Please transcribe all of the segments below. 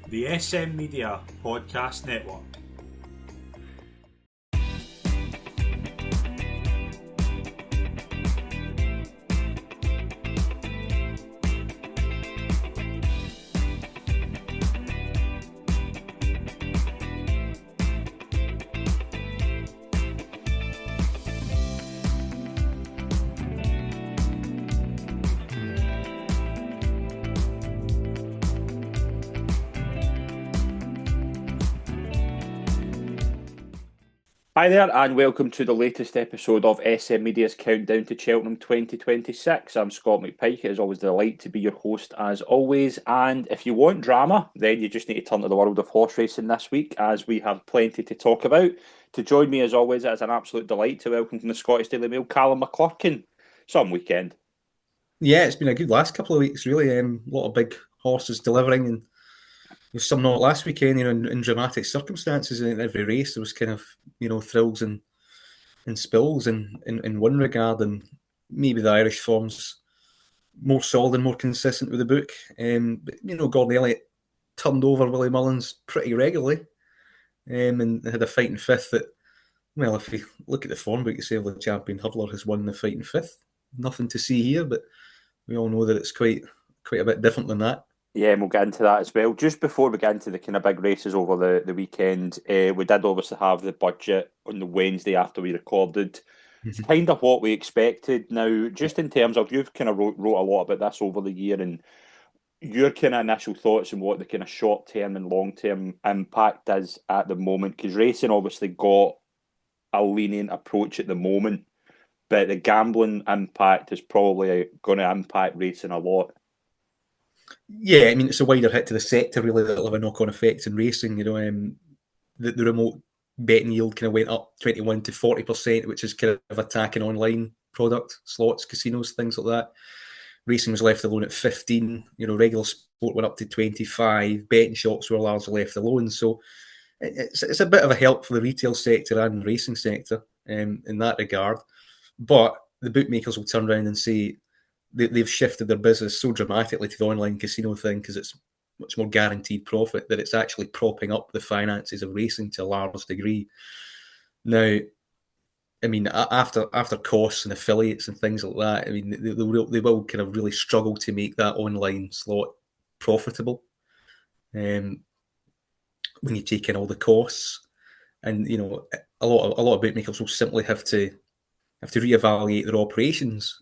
the SM Media Podcast Network. Hi there, and welcome to the latest episode of SM Media's Countdown to Cheltenham 2026. I'm Scott McPike. It is always a delight to be your host, as always. And if you want drama, then you just need to turn to the world of horse racing this week, as we have plenty to talk about. To join me, as always, it is an absolute delight to welcome from the Scottish Daily Mail, Callum McClurkin. Some weekend. Yeah, it's been a good last couple of weeks, really. A lot of big horses delivering, and there's some not last weekend, in dramatic circumstances. In every race, there was kind of, thrills and spills in one regard, and maybe the Irish form's more solid and more consistent with the book. But, Gordon Elliott turned over Willie Mullins pretty regularly, and had a fighting fifth that, well, if you look at the form book, you say the champion hurdler has won the fighting fifth. Nothing to see here, but we all know that it's quite a bit different than that. Yeah, and we'll get into that as well. Just before we get into the kind of big races over the weekend, we did obviously have the budget on the Wednesday after we recorded. It's kind of what we expected. Now, just in terms of, you've kind of wrote a lot about this over the year, and your kind of initial thoughts on what the kind of short-term and long-term impact is at the moment, because racing obviously got a lenient approach at the moment, but the gambling impact is probably going to impact racing a lot. Yeah, I mean, it's a wider hit to the sector, really, that'll have a knock-on effect in racing. The remote betting yield kind of went up 21 to 40%, which is kind of attacking online product, slots, casinos, things like that. Racing was left alone at 15. Regular sport went up to 25. Betting shops were largely left alone. So it's a bit of a help for the retail sector and the racing sector in that regard. But the bookmakers will turn around and say they've shifted their business so dramatically to the online casino thing because it's much more guaranteed profit that it's actually propping up the finances of racing to a large degree. Now, I mean, after costs and affiliates and things like that, I mean, they will kind of really struggle to make that online slot profitable. When you take in all the costs, and a lot of bookmakers will simply have to reevaluate their operations.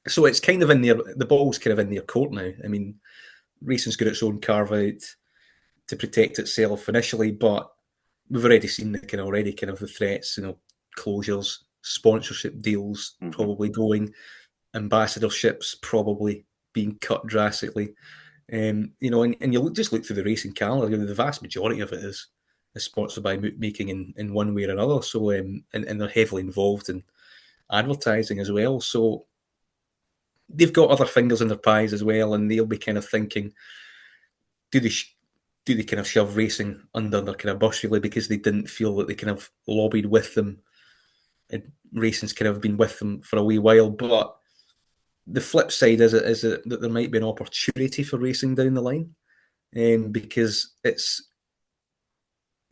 So it's kind of the ball's kind of in their court now. I mean, racing's got its own carve out to protect itself initially, but we've already seen the kind of the threats, closures, sponsorship deals probably going, ambassadorships probably being cut drastically. And you just look through the racing calendar, the vast majority of it is sponsored by bookmaking in one way or another. So and they're heavily involved in advertising as well. So they've got other fingers in their pies as well, and they'll be kind of thinking, do they kind of shove racing under their kind of bus, really, because they didn't feel that they kind of lobbied with them, and racing's kind of been with them for a wee while. But the flip side is that there might be an opportunity for racing down the line, because it's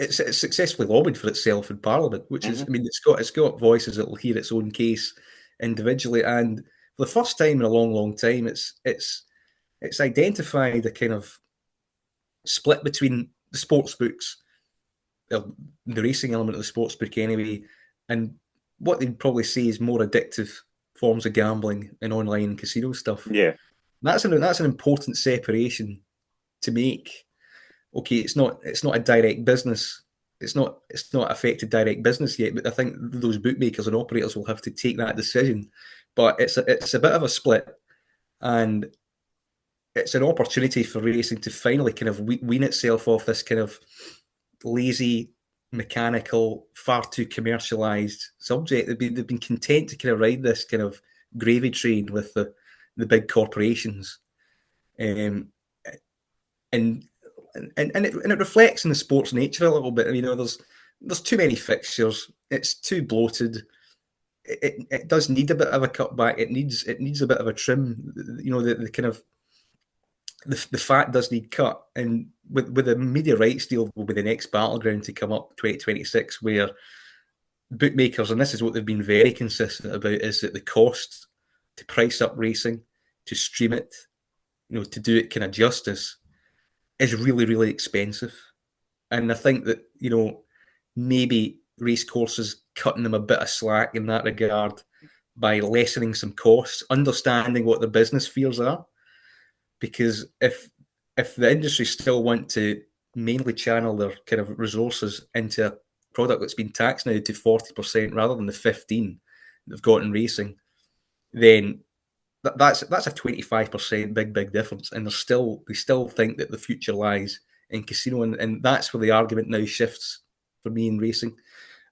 successfully lobbied for itself in Parliament, which is, I mean, it's got voices that will hear its own case individually, and for the first time in a long, long time, it's identified a kind of split between the sports books, the racing element of the sports book anyway, and what they'd probably say is more addictive forms of gambling and online casino stuff. Yeah, that's an important separation to make. Okay, it's not a direct business. It's not affected direct business yet, but I think those bookmakers and operators will have to take that decision. But it's a bit of a split, and it's an opportunity for racing to finally kind of wean itself off this kind of lazy, mechanical, far too commercialised subject. They've been content to kind of ride this kind of gravy train with the big corporations, and it reflects in the sports nature a little bit. There's too many fixtures. It's too bloated. It does need a bit of a cutback. It needs a bit of a trim. The kind of the fat does need cut. And with the media rights deal will be the next battleground to come up 2026, where bookmakers, and this is what they've been very consistent about, is that the cost to price up racing, to stream it, to do it kind of justice, is really, really expensive. And I think that, maybe racecourses cutting them a bit of slack in that regard by lessening some costs, understanding what the business fears are. Because if the industry still want to mainly channel their kind of resources into a product that's been taxed now to 40% rather than the 15% they've got in racing, then that's a 25% big difference. And they still think that the future lies in casino, and that's where the argument now shifts for me in racing.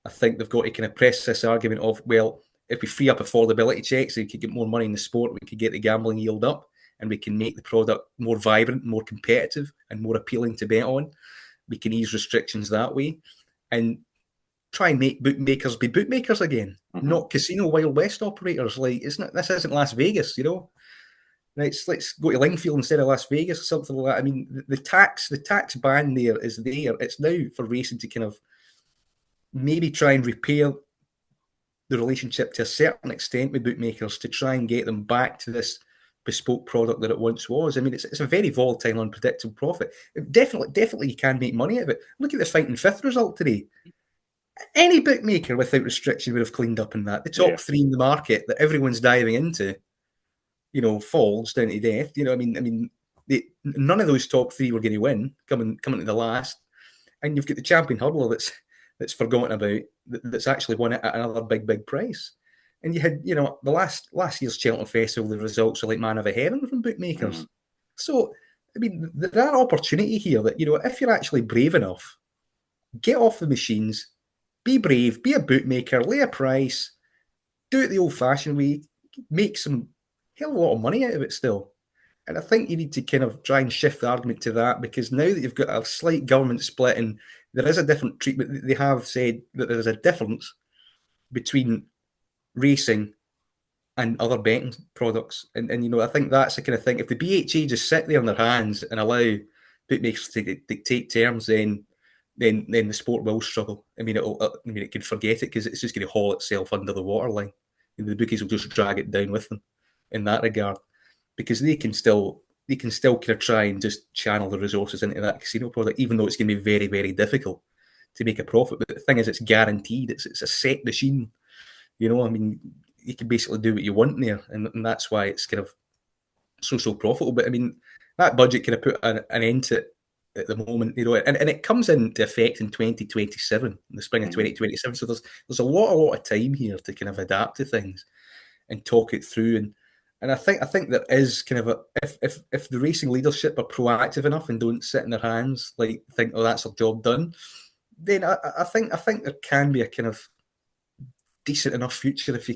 I think they've got to kind of press this argument of, well, if we free up affordability checks, we could get more money in the sport, we could get the gambling yield up, and we can make the product more vibrant, more competitive, and more appealing to bet on. We can ease restrictions that way, and try and make bookmakers be bookmakers again, not casino Wild West operators. Like, this isn't Las Vegas, Let's go to Lingfield instead of Las Vegas or something like that. I mean, the tax ban there is there. It's now for racing to kind of maybe try and repair the relationship to a certain extent with bookmakers, to try and get them back to this bespoke product that it once was. I mean, it's a very volatile, unpredictable profit. Definitely you can make money out of it. Look at the fighting fifth result today. Any bookmaker without restriction would have cleaned up in that. The top three in the market that everyone's diving into, falls down to death. None of those top three were going to win coming to the last. And you've got the champion hurdler that's forgotten about, that's actually won it at another big price. And you had, the last year's Cheltenham Festival, the results are like man of a heaven from bookmakers. So, I mean, there are opportunity here that, if you're actually brave enough, get off the machines, be brave, be a bookmaker, lay a price, do it the old-fashioned way, make some hell of a lot of money out of it still. And I think you need to kind of try and shift the argument to that, because now that you've got a slight government split and there is a different treatment, they have said that there is a difference between racing and other betting products. And I think that's the kind of thing. If the BHA just sit there on their hands and allow bookmakers to dictate terms, then the sport will struggle. I mean, it can forget it, because it's just going to haul itself under the waterline. The bookies will just drag it down with them in that regard, because they can still kind of try and just channel the resources into that casino product, even though it's going to be very, very difficult to make a profit. But the thing is, it's guaranteed. It's a set machine. I mean, you can basically do what you want there, and that's why it's kind of so profitable. But I mean, that budget kind of put an end to it at the moment, and it comes into effect in 2027, in the spring of 2027. So there's a lot of time here to kind of adapt to things and talk it through. And I think there is kind of if the racing leadership are proactive enough and don't sit in their hands, like think, oh, that's our job done, then I think there can be a kind of decent enough future if you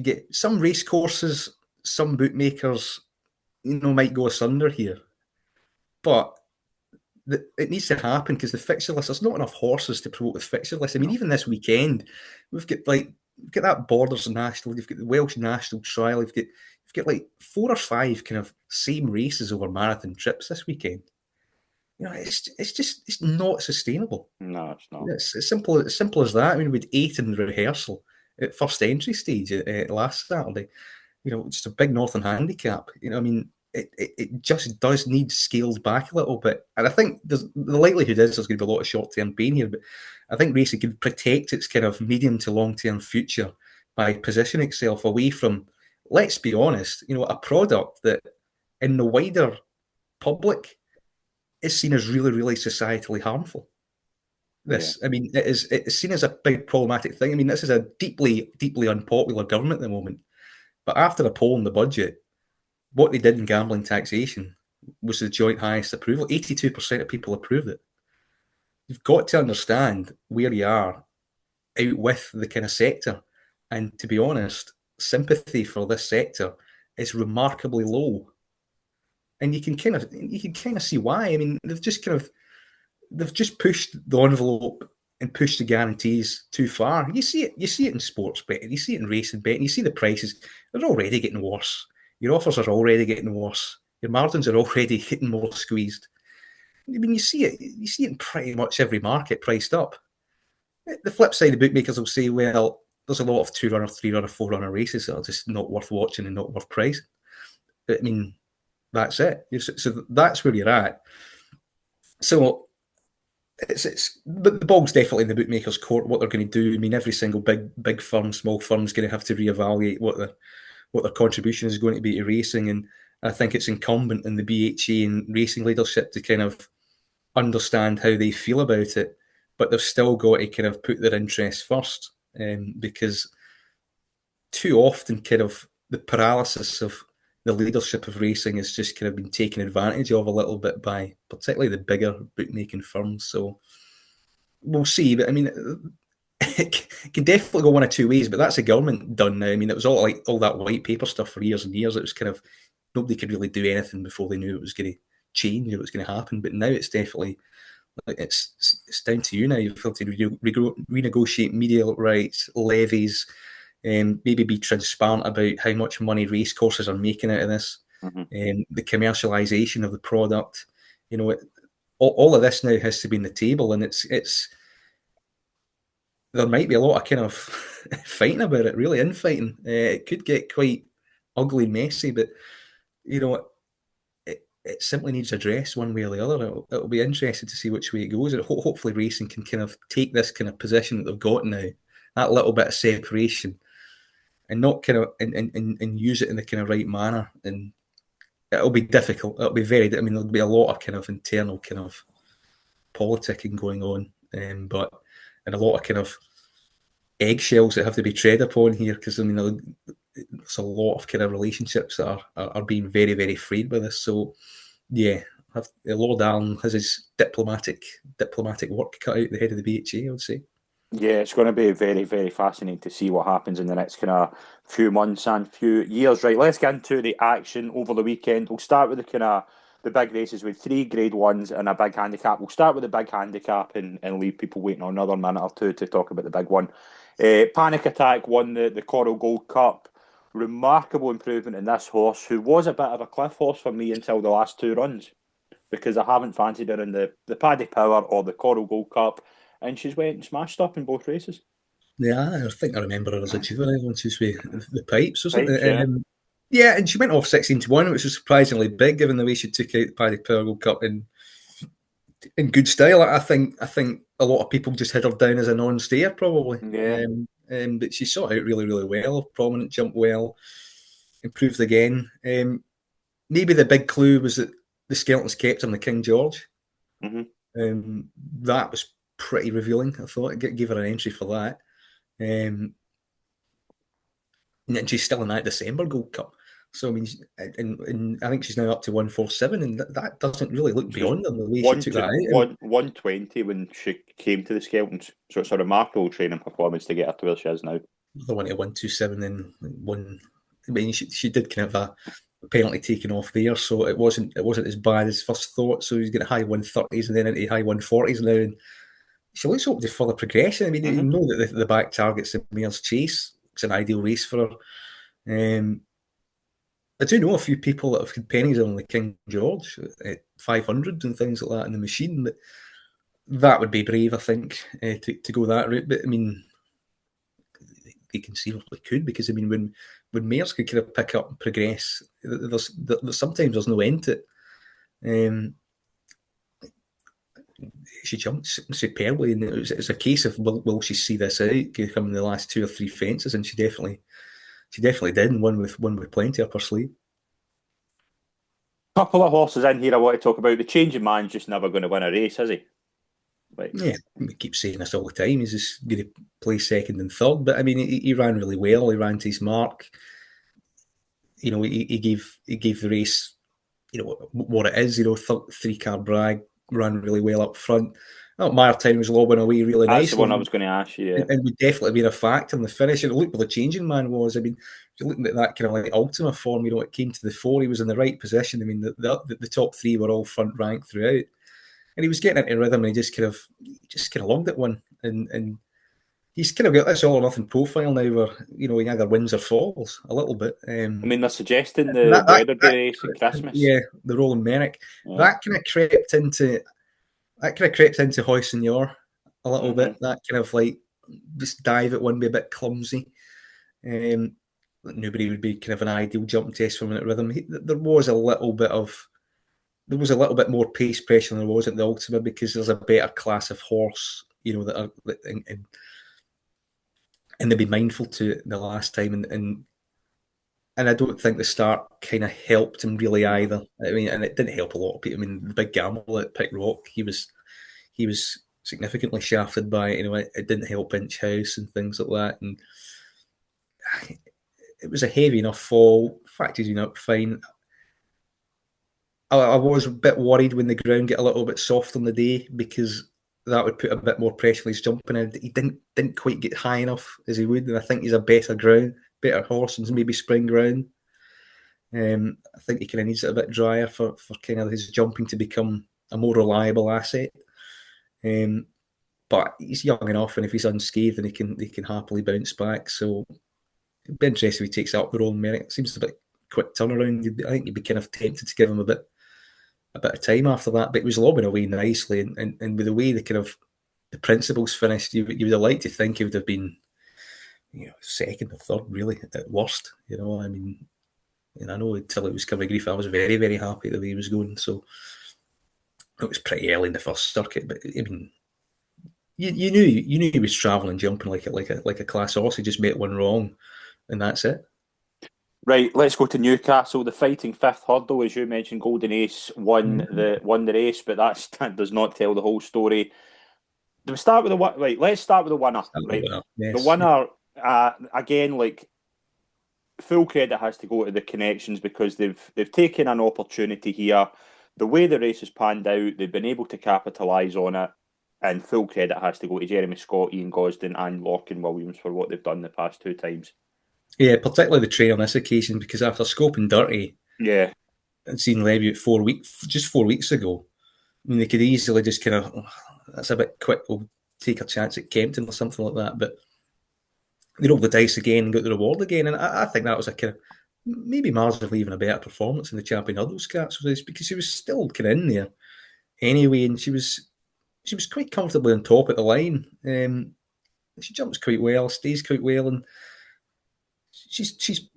get some race courses, some bookmakers, might go asunder here. But it needs to happen, because the fixture list, there's not enough horses to promote the fixture list. I mean, even this weekend, we've got that Borders National, you've got the Welsh National Trial, you've got like 4 or 5 kind of same races over marathon trips this weekend. It's not sustainable. No, it's not. It's as simple as that. I mean, we had 8 in the rehearsal at first entry stage last Saturday. Just a big Northern handicap. I mean, it just does need scaled back a little bit. And I think the likelihood is there's going to be a lot of short-term pain here, but I think racing can protect its kind of medium to long-term future by positioning itself away from, let's be honest, a product that in the wider public is seen as really, really societally harmful. I mean, it's seen as a big problematic thing. I mean, this is a deeply, deeply unpopular government at the moment. But after a poll on the budget, what they did in gambling taxation was the joint highest approval. 82% of people approved it. You've got to understand where you are out with the kind of sector. And to be honest, sympathy for this sector is remarkably low. And you can kind of see why. I mean, they've just pushed the envelope and pushed the guarantees too far. You see it in sports betting, you see it in racing betting, you see the prices, they're already getting worse. Your offers are already getting worse. your margins are already getting more squeezed. I mean, you see it in pretty much every market priced up. The flip side, the bookmakers will say, well, there's a lot of 2-runner, 3-runner, 4-runner races that are just not worth watching and not worth pricing. But I mean, that's it. So that's where you're at. So but the ball's definitely in the bookmakers' court. What they're going to do. I mean, every single big firm, small firm is going to have to reevaluate what their contribution is going to be to racing. And I think it's incumbent on the BHA and racing leadership to kind of understand how they feel about it, but they've still got to kind of put their interests first, because too often kind of the paralysis of the leadership of racing has just kind of been taken advantage of a little bit by particularly the bigger bookmaking firms. So we'll see. But I mean, it can definitely go one of two ways, but that's the government done now. I mean, it was all that white paper stuff for years and years. It was kind of, nobody could really do anything before they knew it was going to change, it was going to happen. But now it's definitely, it's down to you now. You've got to renegotiate media rights, levies, maybe be transparent about how much money racecourses are making out of this, the commercialisation of the product. You know, all of this now has to be on the table, and it's there might be a lot of kind of fighting about it, really infighting. It could get quite ugly and messy, but you know, it simply needs addressed one way or the other. It'll be interesting to see which way it goes. And hopefully racing can kind of take this kind of position that they've got now, that little bit of separation, and not kind of and use it in the kind of right manner. And it'll be difficult. It'll be I mean, there'll be a lot of kind of internal kind of politicking going on, and a lot of kind of eggshells that have to be tread upon here, because I mean, there's a lot of kind of relationships that are being very, very frayed by this. So yeah, Lord Allen has his diplomatic work cut out, the head of the BHA, I would say. Yeah, it's going to be very, very fascinating to see what happens in the next kind of few months and few years. Right, let's get into the action over the weekend. We'll start with the big races with 3 Grade 1s and a big handicap. We'll start with the big handicap and leave people waiting another minute or two to talk about the big one. Panic Attack won the Coral Gold Cup. Remarkable improvement in this horse, who was a bit of a cliff horse for me until the last 2 runs, because I haven't fancied her in the Paddy Power or the Coral Gold Cup, and she's went and smashed up in both races. Yeah, I think I remember her as a juvenile when she was with the Pipes, wasn't it? Yeah. Yeah, and she went off 16-1, which was surprisingly big given the way she took out the Paddy Power Gold Cup in good style. I think a lot of people just had her down as a non-stayer, probably. Yeah. But she saw out really, really well. Prominent, jumped well, improved again. Maybe the big clue was that the Skelton's kept on the King George. That was pretty revealing. I thought it gave her an entry for that. And she's still in that December Gold Cup. So I mean, and I think she's now up to 147, and that doesn't really look beyond them the way she took that out. 120 when she came to the Skeltons, so it's a remarkable training performance to get her to where she is now. The one to 127, then one. I mean, she did kind of a penalty taken off there, so it wasn't as bad as first thought. So he's getting high 130s and then into high 140s now, and she looks open to further progression. I mean, you know that the back target's the Mare's Chase. It's an ideal race for her. I do know a few people that have had pennies on the King George at 500 and things like that in the machine. But that would be brave, I think, to go that route. But I mean, they conceivably could, because I mean, when mares could kind of pick up and progress, there's sometimes there's no end to it. She jumped superbly, and it's a case of will she see this out, come in the last 2 or 3 fences, and she definitely did, and one with plenty up her sleeve. Couple of horses in here I want to talk about. The Changing Man's just never going to win a race, is he? Yeah, we keep saying this all the time. He's just going to play second and third, but I mean, he ran really well. He ran to his mark. You know, he gave the race, you know, what it is. You know, 3-car brag, ran really well up front. Martin was lobbing away really nice. That's the one I was going to ask you. Yeah. And would definitely been a factor in the finish. And look where the Changing Man was. I mean, if you're looking at that kind of like Ultima form, you know, it came to the 4, he was in the right position. I mean, the top 3 were all front rank throughout, and he was getting into rhythm, and he just kind of logged at one. And he's kind of got this all or nothing profile now, where he either wins or falls a little bit. I mean, they're suggesting the That, that, Weatherby that race at Christmas. yeah, the Roland Merrick, Yeah. that kind of crept into Hoyson-Yor a little Mhm. bit. That kind of like just dive at one, be a bit clumsy. Nobody would be kind of an ideal jumping test for a minute rhythm. There was a little bit more pace pressure than there was at the Ultima, because there's a better class of horse, that are and they'd be mindful to it the last time, and I don't think the start kind of helped him really either. I mean, and it didn't help a lot of people. I mean, the big gamble at Pick Rock, he was significantly shafted by it. It didn't help Inch House and things like that, and it was a heavy enough fall. Factories been up fine. I was a bit worried when the ground get a little bit soft on the day, because that would put a bit more pressure on his jumping. And he didn't quite get high enough as he would, and I think he's a better horse than maybe spring ground. I think he kind of needs it a bit drier for kind of his jumping to become a more reliable asset. But he's young enough, and if he's unscathed, then he can happily bounce back. So it'd be interesting if he takes it up with Roland Merrick. It seems a bit quick turnaround. I think you'd be kind of tempted to give him a bit of time after that, but it was lobbing away nicely, and with the way the principles finished, you would have liked to think he would have been, second or third, really, at worst. I mean, and I know until it was coming grief, I was very, very happy the way he was going. So it was pretty early in the first circuit, but I mean, you knew he was travelling, jumping like a class horse. He just made one wrong, and that's it. Right, let's go to Newcastle. The fighting fifth hurdle, as you mentioned, Golden Ace won the race, but that does not tell the whole story. Do we start with the one? Right, let's start with the winner. Right, yes. The winner again, like, full credit has to go to the connections, because they've taken an opportunity here. The way the race has panned out, they've been able to capitalise on it, and full credit has to go to Jeremy Scott, Ian Gosden, and Lorcan Williams for what they've done the past two times. Yeah, particularly the train on this occasion, because after scoping Dirty, yeah, and seeing Levy at 4 weeks ago, I mean, they could easily just kind of, that's a bit quick, we'll take a chance at Kempton or something like that. But they rolled the dice again and got the reward again. And I think that was a kind of, maybe marginally even a better performance in the Champion Hurdle Scats, because she was still kind of in there anyway, and she was quite comfortably on top at the line. She jumps quite well, stays quite well, and she's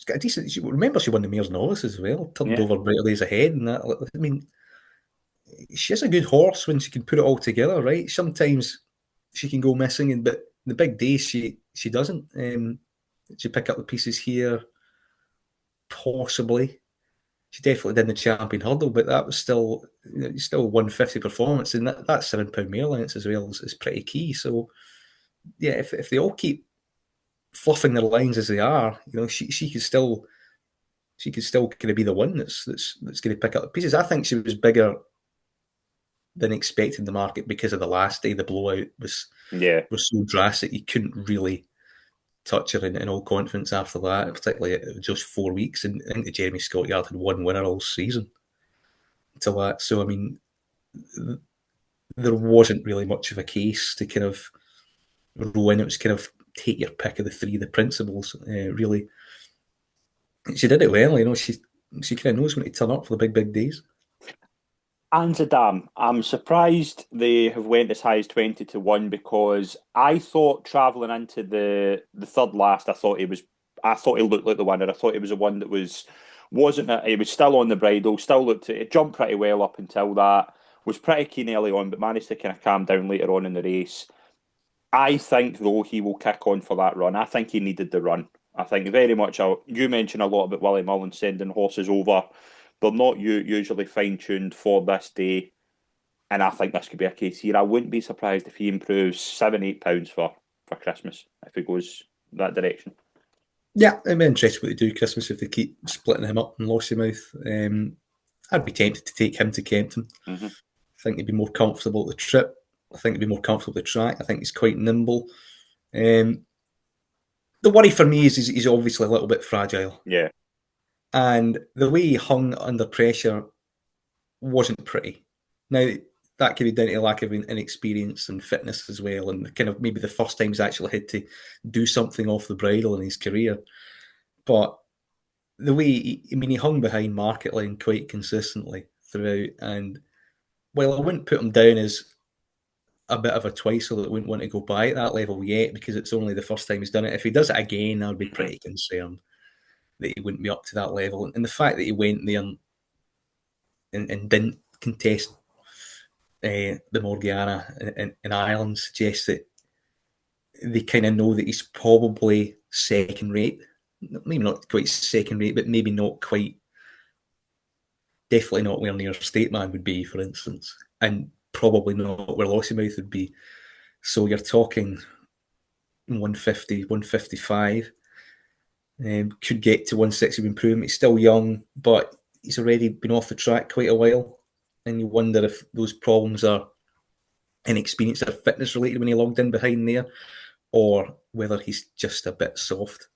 got a decent. Remember, she won the Mayor's Novice as well, turned over Brighter Days Ahead, and that. I mean, she is a good horse when she can put it all together, right? Sometimes she can go missing, but the big days she doesn't. She pick up the pieces here, possibly. She definitely did in the Champion Hurdle, but that was still 150 performance, and that £7 mare lengths as well is pretty key. So yeah, if they all keep fluffing their lines as they are, she could still kind of be the one that's going to pick up the pieces. I think she was bigger than expected in the market because of the last day. The blowout was so drastic, you couldn't really touch her in all confidence after that, particularly at just 4 weeks. And I think the Jeremy Scott Yard had one winner all season until that. So I mean, there wasn't really much of a case to kind of row in. It was kind of take your pick of the three, the principles, really. She did it well, she kind of knows when to turn up for the big days. Amsterdam, I'm surprised they have went as high as 20-1, because I thought travelling into the third last, I thought he looked like the winner. I thought he was the one that wasn't it? He was still on the bridle, it jumped pretty well up until that. Was pretty keen early on, but managed to kind of calm down later on in the race. I think, though, he will kick on for that run. I think he needed the run. I think very much. You mentioned a lot about Willie Mullins sending horses over. They're not usually fine-tuned for this day, and I think this could be a case here. I wouldn't be surprised if he improves £7-8 for Christmas, if he goes that direction. Yeah, I'm interested what they do Christmas if they keep splitting him up in Lossiemouth. I'd be tempted to take him to Kempton. Mm-hmm. I think he'd be more comfortable at the trip. I think he'd be more comfortable at the track. I think he's quite nimble. The worry for me is he's obviously a little bit fragile. Yeah. And the way he hung under pressure wasn't pretty. Now, that could be down to lack of inexperience and fitness as well, and kind of maybe the first time he's actually had to do something off the bridle in his career. But the way he hung behind market line quite consistently throughout, and while I wouldn't put him down as a bit of a twicer that wouldn't want to go by at that level yet, because it's only the first time he's done it. If he does it again, I would be pretty concerned that he wouldn't be up to that level. And the fact that he went there and didn't contest the Morgiana in Ireland suggests that they kind of know that he's probably second rate. Maybe not quite second rate, but maybe not quite, definitely not where near Stateman would be, for instance, and probably not where Lossiemouth would be. So you're talking 150, 155. Could get to 160 with improvement. He's still young, but he's already been off the track quite a while. And you wonder if those problems are inexperience or fitness related when he logged in behind there, or whether he's just a bit soft.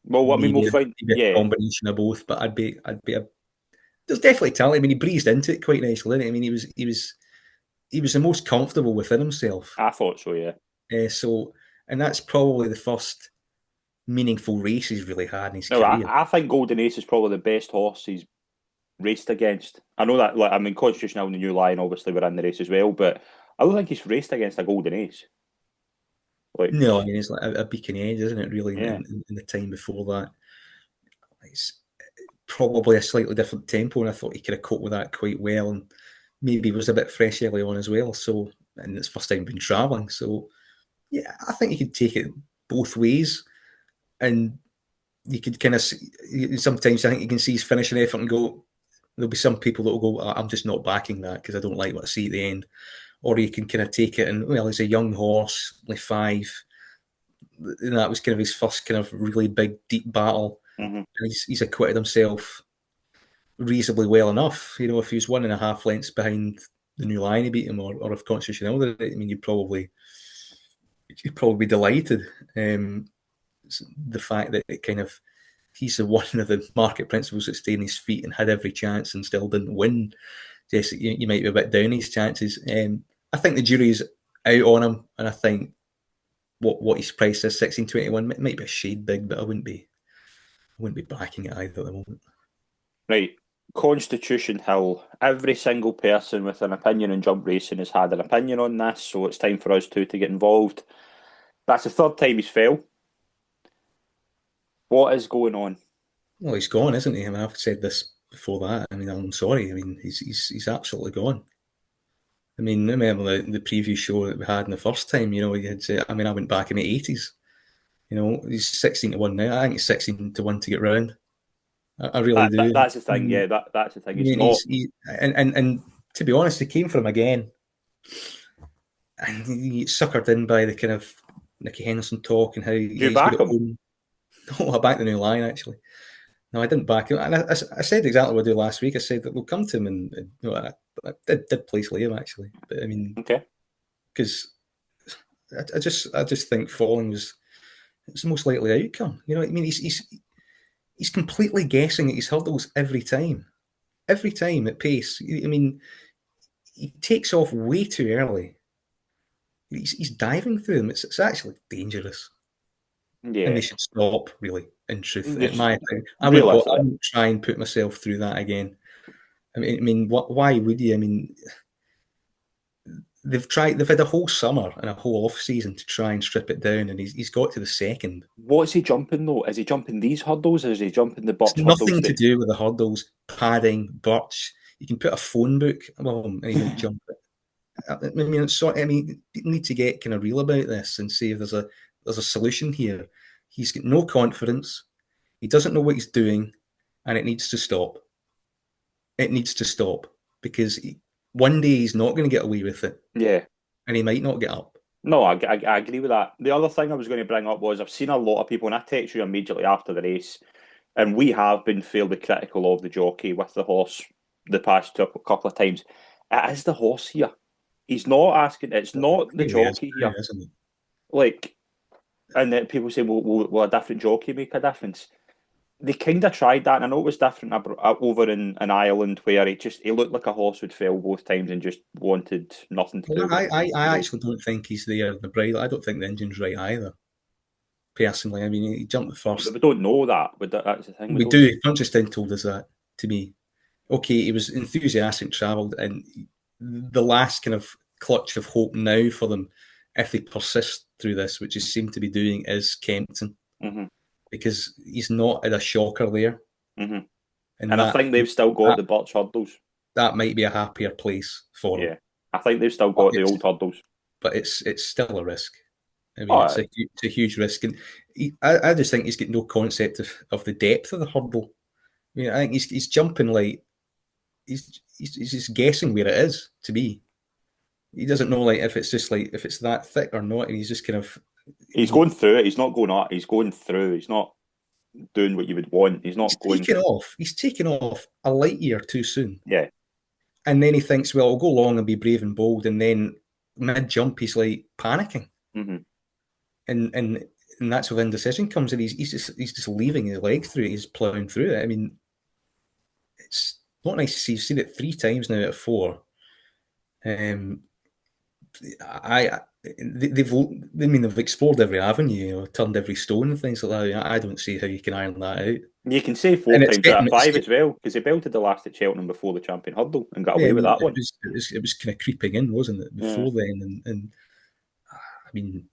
Well, I mean, we'll find a combination of both. But there's definitely talent. I mean, he breezed into it quite nicely, didn't he? I mean, he was the most comfortable within himself. I thought so, yeah. And that's probably the first meaningful race he's really had in his career. I think Golden Ace is probably the best horse he's raced against. I know that, Constitution Hill and the New Lion obviously were in the race as well, but I don't think he's raced against a Golden Ace. No, I mean, it's like a Beacon Edge, isn't it, really, yeah. in the time before that. It's probably a slightly different tempo, and I thought he could have coped with that quite well, and maybe was a bit fresh early on as well, so, and it's first time been travelling, so, yeah, I think he could take it both ways, and you could kind of sometimes I think you can see his finishing effort and go, there'll be some people that will go, I'm just not backing that because I don't like what I see at the end. Or you can kind of take it and, well, he's a young horse, only 5. And that was kind of his first kind of really big, deep battle. Mm-hmm. And he's acquitted himself reasonably well enough. You know, if he was 1.5 lengths behind the New Lion, he beat him, or if Constitution Hill did it, I mean, you'd probably be delighted. The fact that it kind of, he's one of the market principles that stayed on his feet and had every chance and still didn't win. Yes, you might be a bit down his chances. I think the jury's out on him, and I think what his price is, 16.21, might be a shade big, but I wouldn't be backing it either at the moment. Right, Constitution Hill. Every single person with an opinion on jump racing has had an opinion on this, so it's time for us to get involved. That's the third time he's fell. What is going on? Well, he's gone, isn't he? I mean, I've said this before that. I mean, I'm sorry. I mean, he's absolutely gone. I mean, I remember the preview show that we had in the first time, you know, you had said, I mean, I went back in the 80s. You know, he's 16-1 now. I think it's 16-1 to get round. I really do. That's the thing, yeah. That's the thing. And to be honest, he came for him again. And he suckered in by the kind of Nicky Henderson talk and how you back him? No, I backed the New Line, actually. No, I didn't back him. And I said exactly what I did last week. I said that we'll come to him, and you know, I did place Liam, actually. But I mean, okay, because I just think falling was the most likely outcome. You know what I mean? He's completely guessing at his hurdles every time at pace. I mean, he takes off way too early. He's diving through them. It's actually dangerous. Yeah, and they should stop. Really, in truth, in my opinion, I wouldn't try and put myself through that again. I mean, why would you? I mean, they've had a whole summer and a whole off season to try and strip it down, and he's got to the second. What's he jumping though? Is he jumping these hurdles, or is he jumping the Birch hurdles? Nothing to do with the hurdles, padding, Birch. You can put a phone book above him and he won't jump it. I mean, people need to get kind of real about this and see if there's a solution here. He's got no confidence. He doesn't know what he's doing, and it needs to stop. It needs to stop because one day he's not going to get away with it. Yeah. And he might not get up. No, I agree with that. The other thing I was going to bring up was I've seen a lot of people, and I text you immediately after the race, and we have been fairly critical of the jockey with the horse the past couple of times. It is the horse here. He's not asking, it's not the jockey here. Isn't it? And then people say, will a different jockey make a difference? they kind of tried that, and I know it was different over in Ireland, where he looked like a horse would fail both times and just wanted nothing to do Well, with it. I actually don't think he's there in the bridle. I don't think the engine's right either. Personally, I mean, he jumped the first. We don't know that. That's the thing. We do. Punchestein told us that to me. Okay, he was enthusiastic, travelled, and the last kind of clutch of hope now for them, if they persist through this, which he seemed to be doing, is Kempton. Mm-hmm. Because he's not at a shocker there. Mm-hmm. And that, I think they've still got the Birch hurdles. That might be a happier place for him. Yeah, I think they've still got the old hurdles. But it's still a risk. I mean, it's a huge risk. And I just think he's got no concept of the depth of the hurdle. I mean, I think he's jumping like, he's just guessing where it is, to me. He doesn't know like if it's that thick or not, and he's just kind of... He's going through it. He's not going up. He's going through. He's not doing what you would want. He's taking off. He's taken off a light year too soon. Yeah. And then he thinks, well, I'll go long and be brave and bold, and then mid-jump he's like panicking. Mm-hmm. And that's where indecision comes in. He's just leaving his leg through it. He's ploughing through it. I mean, it's not nice to see. You've seen it 3 times now out of 4. They've explored every avenue, turned every stone and things like that. I don't see how you can iron that out. You can say 4 times out of 5 as well, because he belted the last at Cheltenham before the champion hurdle and got away with that one. It was kind of creeping in, wasn't it, before then? And I mean,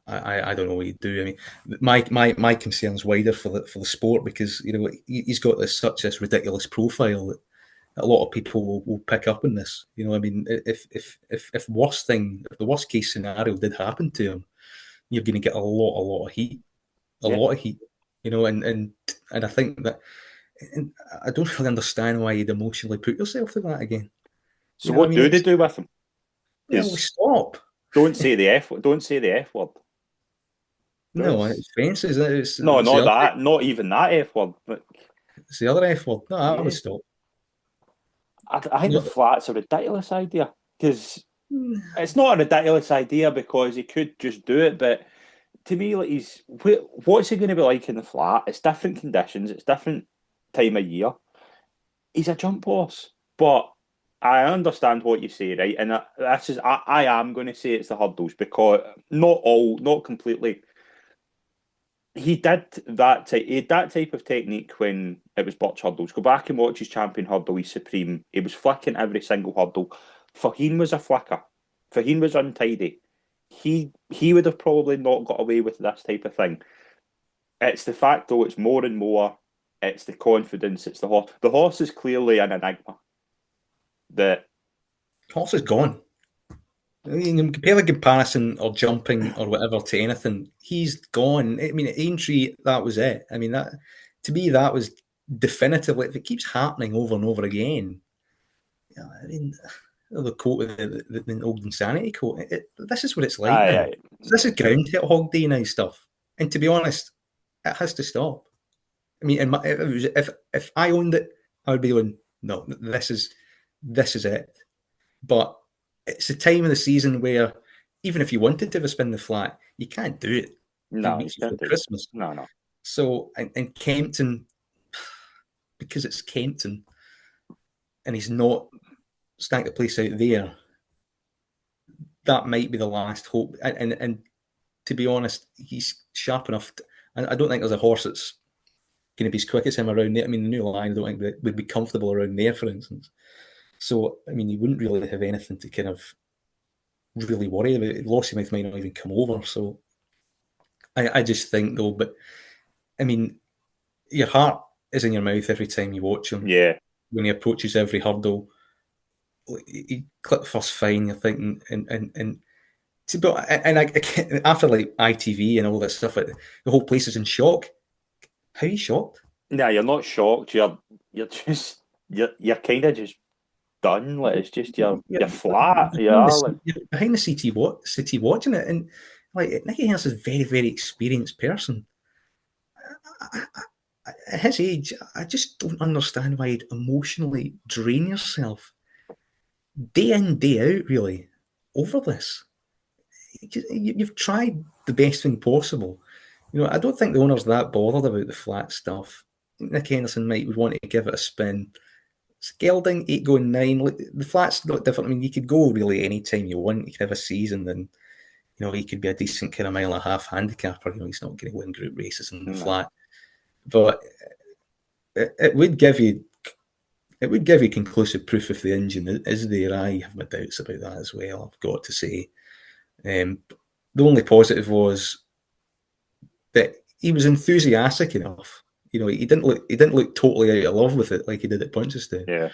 I don't know what you do. I mean, my concern's wider for the sport, because he's got such this ridiculous profile that a lot of people will pick up on this. I mean, if the worst case scenario did happen to him, you're going to get a lot of heat, lot of heat. And I think that, and I don't really understand why you'd emotionally put yourself through that again. So what do they do with him? Well, stop. Don't say the F. Don't say the F word. No, it's fences. No, not that. Not even that F word. But it's the other F word. No, I would stop. I think the flat's a ridiculous idea, because it's not a ridiculous idea because he could just do it, but to me, like, what's he going to be like in the flat? It's different conditions, it's different time of year. He's a jump horse, but I understand what you say, right? And I am going to say it's the hurdles, because not completely. He did that type of technique when it was Birch hurdles. Go back and watch his champion hurdle, he's supreme. He was flicking every single hurdle. Faheen was a flicker. Faheen was untidy. He would have probably not got away with this type of thing. It's the fact, though, it's more and more. It's the confidence. It's the horse. The horse is clearly an enigma. The horse is gone. I mean, compare the comparison or jumping or whatever to anything. He's gone. I mean, at Aintree, that was it. I mean, that, to me, that was definitively. If it keeps happening over and over again, I mean, the quote, the old insanity quote. This is what it's like now. This is Groundhog Day now stuff. And to be honest, it has to stop. I mean, if I owned it, I would be going, no, this is it. But it's a time of the season where even if you wanted to have a spin the flat, you can't do it. No, you can't do Christmas. It. No. So, and Kempton, because it's Kempton, and he's not stacked the place out there, that might be the last hope. And to be honest, he's sharp enough. I don't think there's a horse that's going to be as quick as him around there. I mean, the New Lion, I don't think that would be comfortable around there, for instance. So, I mean, you wouldn't really have anything to kind of really worry about. Lossiemouth might not even come over. So, I just think, though, but, I mean, your heart is in your mouth every time you watch him. Yeah. When he approaches every hurdle, he clipped first fine, you're thinking, and after like ITV and all that stuff, the whole place is in shock. How are you shocked? No, you're not shocked. You're kind of just done. Like, it's just you're flat. You're behind the city watching it, and like Nicky Harris is a very, very experienced person. At his age, I just don't understand why you'd emotionally drain yourself day in, day out, really, over this. You've tried the best thing possible. I don't think the owner's that bothered about the flat stuff. Nick Henderson would want to give it a spin. Gelding 8 going 9. Look, the flat's not different. I mean, you could go really any time you want. You could have a season, and he could be a decent kind of mile and a half handicapper. He's not going to win group races in the flat, but it would give you conclusive proof if the engine is there. I have my doubts about that as well, I've got to say. The only positive was that he was enthusiastic enough. He didn't look totally out of love with it like he did at Punchestown. Yeah.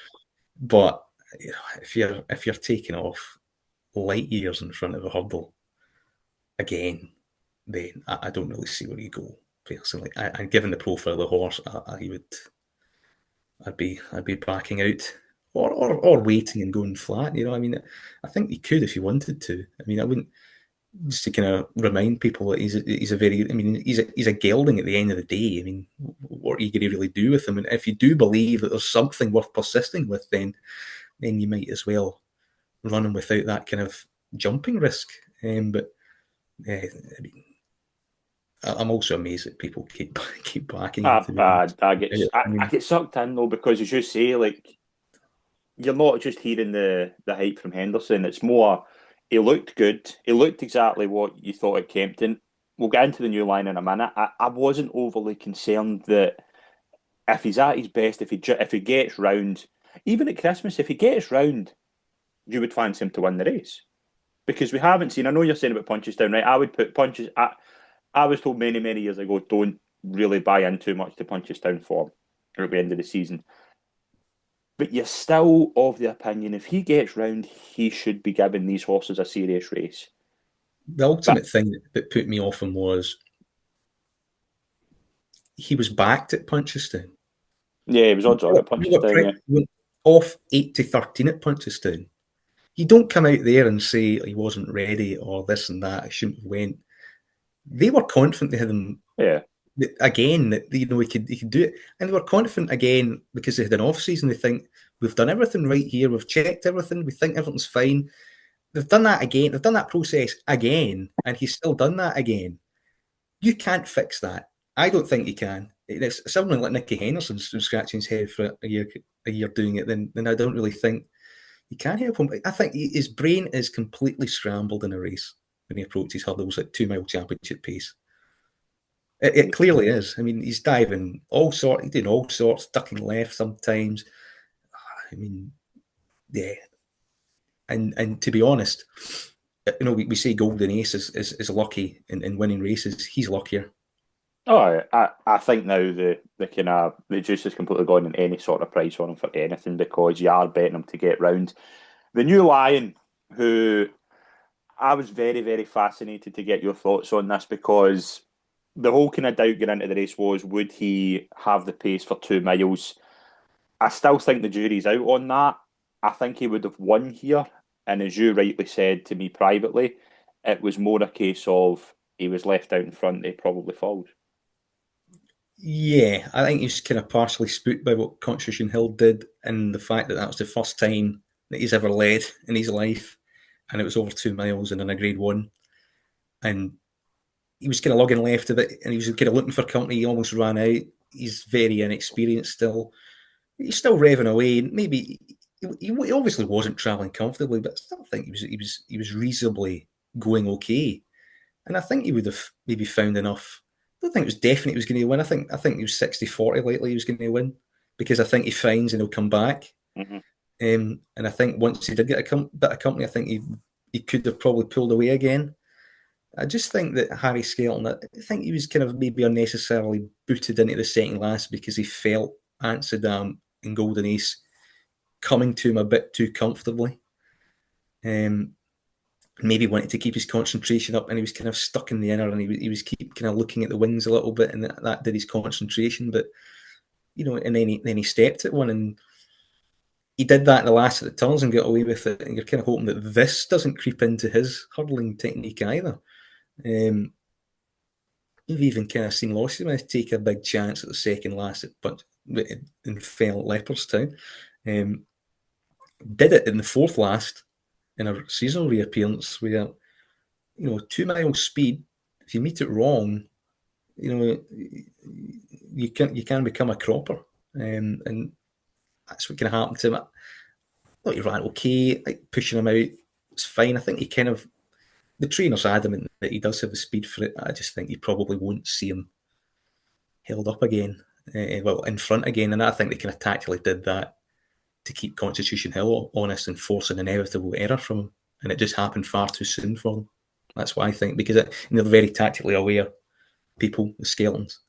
But if you're taking off light years in front of a hurdle again, then I don't really see where you go personally. And given the profile of the horse, I'd be backing out or waiting and going flat. I think he could if he wanted to. I wouldn't. Just to kind of remind people that he's a gelding at the end of the day. What are you going to really do with him? And if you do believe that there's something worth persisting with, then you might as well run him without that kind of jumping risk. But I'm also amazed that people keep backing him. I get sucked in though, because as you say, like, you're not just hearing the hype from Henderson. It's more, he looked good. He looked exactly what you thought at Kempton. We'll get into the new line in a minute. I wasn't overly concerned that if he's at his best, if he gets round, even at Christmas, if he gets round, you would fancy him to win the race. Because we haven't seen, I know you're saying about Punchestown, right? I would put Punches, I was told many, many years ago, don't really buy in too much to Punchestown form at the end of the season. But you're still of the opinion, if he gets round, he should be giving these horses a serious race. The ultimate thing that put me off him was he was backed at Punchestown. Yeah, he was odds on at Punchestown. He went off 8-13 at Punchestown. You don't come out there and say he wasn't ready or this and that, I shouldn't have went. They were confident they had him. Yeah. Again, that he could do it, and they were confident again because they had an off season. They think we've done everything right here, we've checked everything, we think everything's fine. They've done that again. They've done that process again, and he's still done that again. You can't fix that. I don't think you can. It's someone like Nicky Henderson's scratching his head for a year doing it. Then I don't really think you can help him. I think his brain is completely scrambled in a race when he approaches hurdles at 2 mile championship pace. It clearly is. He's diving all sorts, he's doing all sorts, ducking left sometimes. Yeah. And to be honest, we say Golden Ace is lucky in winning races. He's luckier. Oh, I think now the juice is completely gone in any sort of price on him for anything, because you are betting him to get round. The new Lion, who I was very, very fascinated to get your thoughts on this, because the whole kind of doubt going into the race was, would he have the pace for 2 miles? I still think the jury's out on that. I think he would have won here. And as you rightly said to me privately, it was more a case of he was left out in front, he probably followed. Yeah, I think he's kind of partially spooked by what Constitution Hill did, and the fact that was the first time that he's ever led in his life, and it was over 2 miles and in a Grade 1. And he was kind of lugging left of it, and he was kind of looking for company. He almost ran out. He's very inexperienced still. He's still revving away. Maybe he obviously wasn't travelling comfortably, but I still think he was reasonably going okay. And I think he would have maybe found enough. I don't think it was definite he was going to win. I think he was 60-40 likely he was going to win, because I think he finds and he'll come back. Mm-hmm. And I think once he did get a bit of company, I think he could have probably pulled away again. I just think that Harry Skelton, I think he was kind of maybe unnecessarily booted into the second last because he felt Amsterdam and Golden Ace coming to him a bit too comfortably. Maybe wanted to keep his concentration up, and he was kind of stuck in the inner, and he was keep kind of looking at the wings a little bit, and that did his concentration. But and then he stepped at one, and he did that in the last of the turns and got away with it. And you're kind of hoping that this doesn't creep into his hurdling technique either. You've even kind of seen Lossiemouth take a big chance at the second last and fell at Leopardstown. Did it in the fourth last in a seasonal reappearance where 2 mile speed, if you meet it wrong, you can become a cropper, and that's what can happen to him. I thought he ran okay, like pushing him out, it's fine. I think the trainer's adamant that he does have the speed for it. I just think he probably won't see him held up again, in front again, and I think they kind of tactically did that to keep Constitution Hill honest and force an inevitable error from him, and it just happened far too soon for them. That's what I think, because they're very tactically aware people, the Skeletons.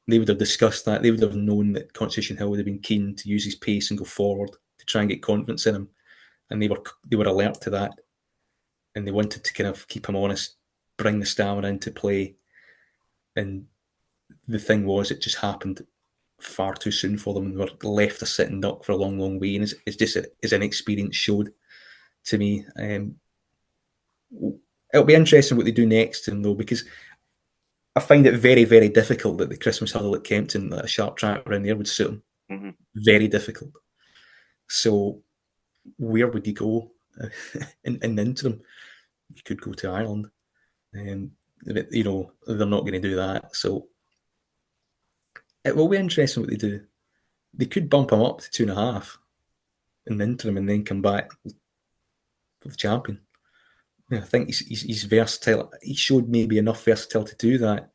They would have discussed that. They would have known that Constitution Hill would have been keen to use his pace and go forward to try and get confidence in him, and they were alert to that, and they wanted to kind of keep him honest, bring the stamina into play, and the thing was, it just happened far too soon for them, and were left a sitting duck for a long, long way, and it's just his inexperience showed to me. It'll be interesting what they do next to him, though, because I find it very, very difficult that the Christmas huddle at Kempton, that a sharp track around there would suit him. Mm-hmm. Very difficult. So where would you go in the interim? You could go to Ireland. But, they're not going to do that. So it will be interesting what they do. They could bump him up to 2.5 in the interim and then come back for the champion. I think he's versatile. He showed maybe enough versatility to do that.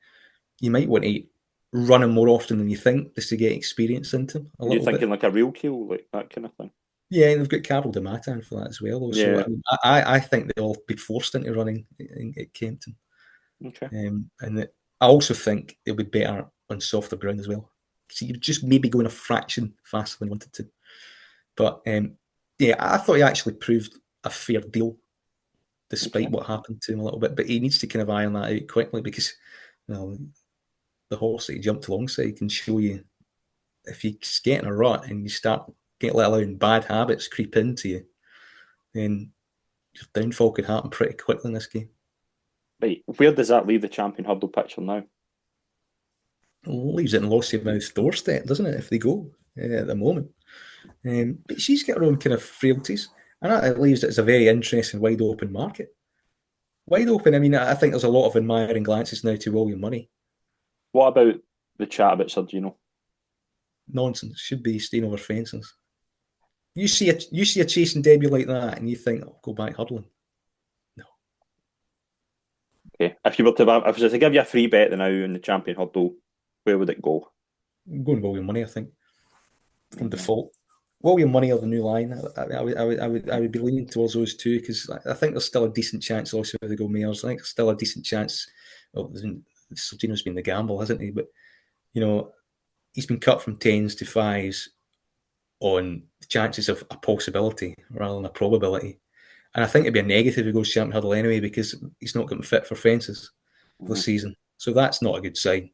You might want to run him more often than you think, just to get experience into him a little bit. You're thinking like a real kill, like that kind of thing? Yeah, and they've got Carol de Matan for that as well, though. Yeah. So I think they'll be forced into running at Kempton. Okay. And I also think it'll be better on softer ground as well. So you're just maybe going a fraction faster than wanted to. But I thought he actually proved a fair deal, despite what happened to him a little bit. But he needs to kind of iron that out quickly, because the horse that he jumped alongside can show you, if you get in a rut and you start getting let alone bad habits creep into you, then your downfall could happen pretty quickly in this game. Right, where does that leave the champion hurdle picture now? Well, leaves it in Lossiemouth's doorstep, doesn't it, if they go at the moment? But she's got her own kind of frailties, and that leaves it as a very interesting, wide open market. Wide open. I mean, I think there's a lot of admiring glances now to William Money. What about the chat about Sergino? Nonsense. Should be staying over fences. You see a chasing debut like that, and you think, "Oh, go back hurdling." No. Okay, if I was to give you a free bet now in the champion hurdle, where would it go? I'm going William Money, I think, from default. William Money or the new line. I would be leaning towards those two, because I think there's still a decent chance. Also, if they go Mayors, I think there's still a decent chance. Well, Sergino's been the gamble, hasn't he? But he's been cut from 10s to 5s on the chances of a possibility rather than a probability. And I think it'd be a negative if he goes champion hurdle anyway, because he's not getting fit for fences for the season. So that's not a good sign,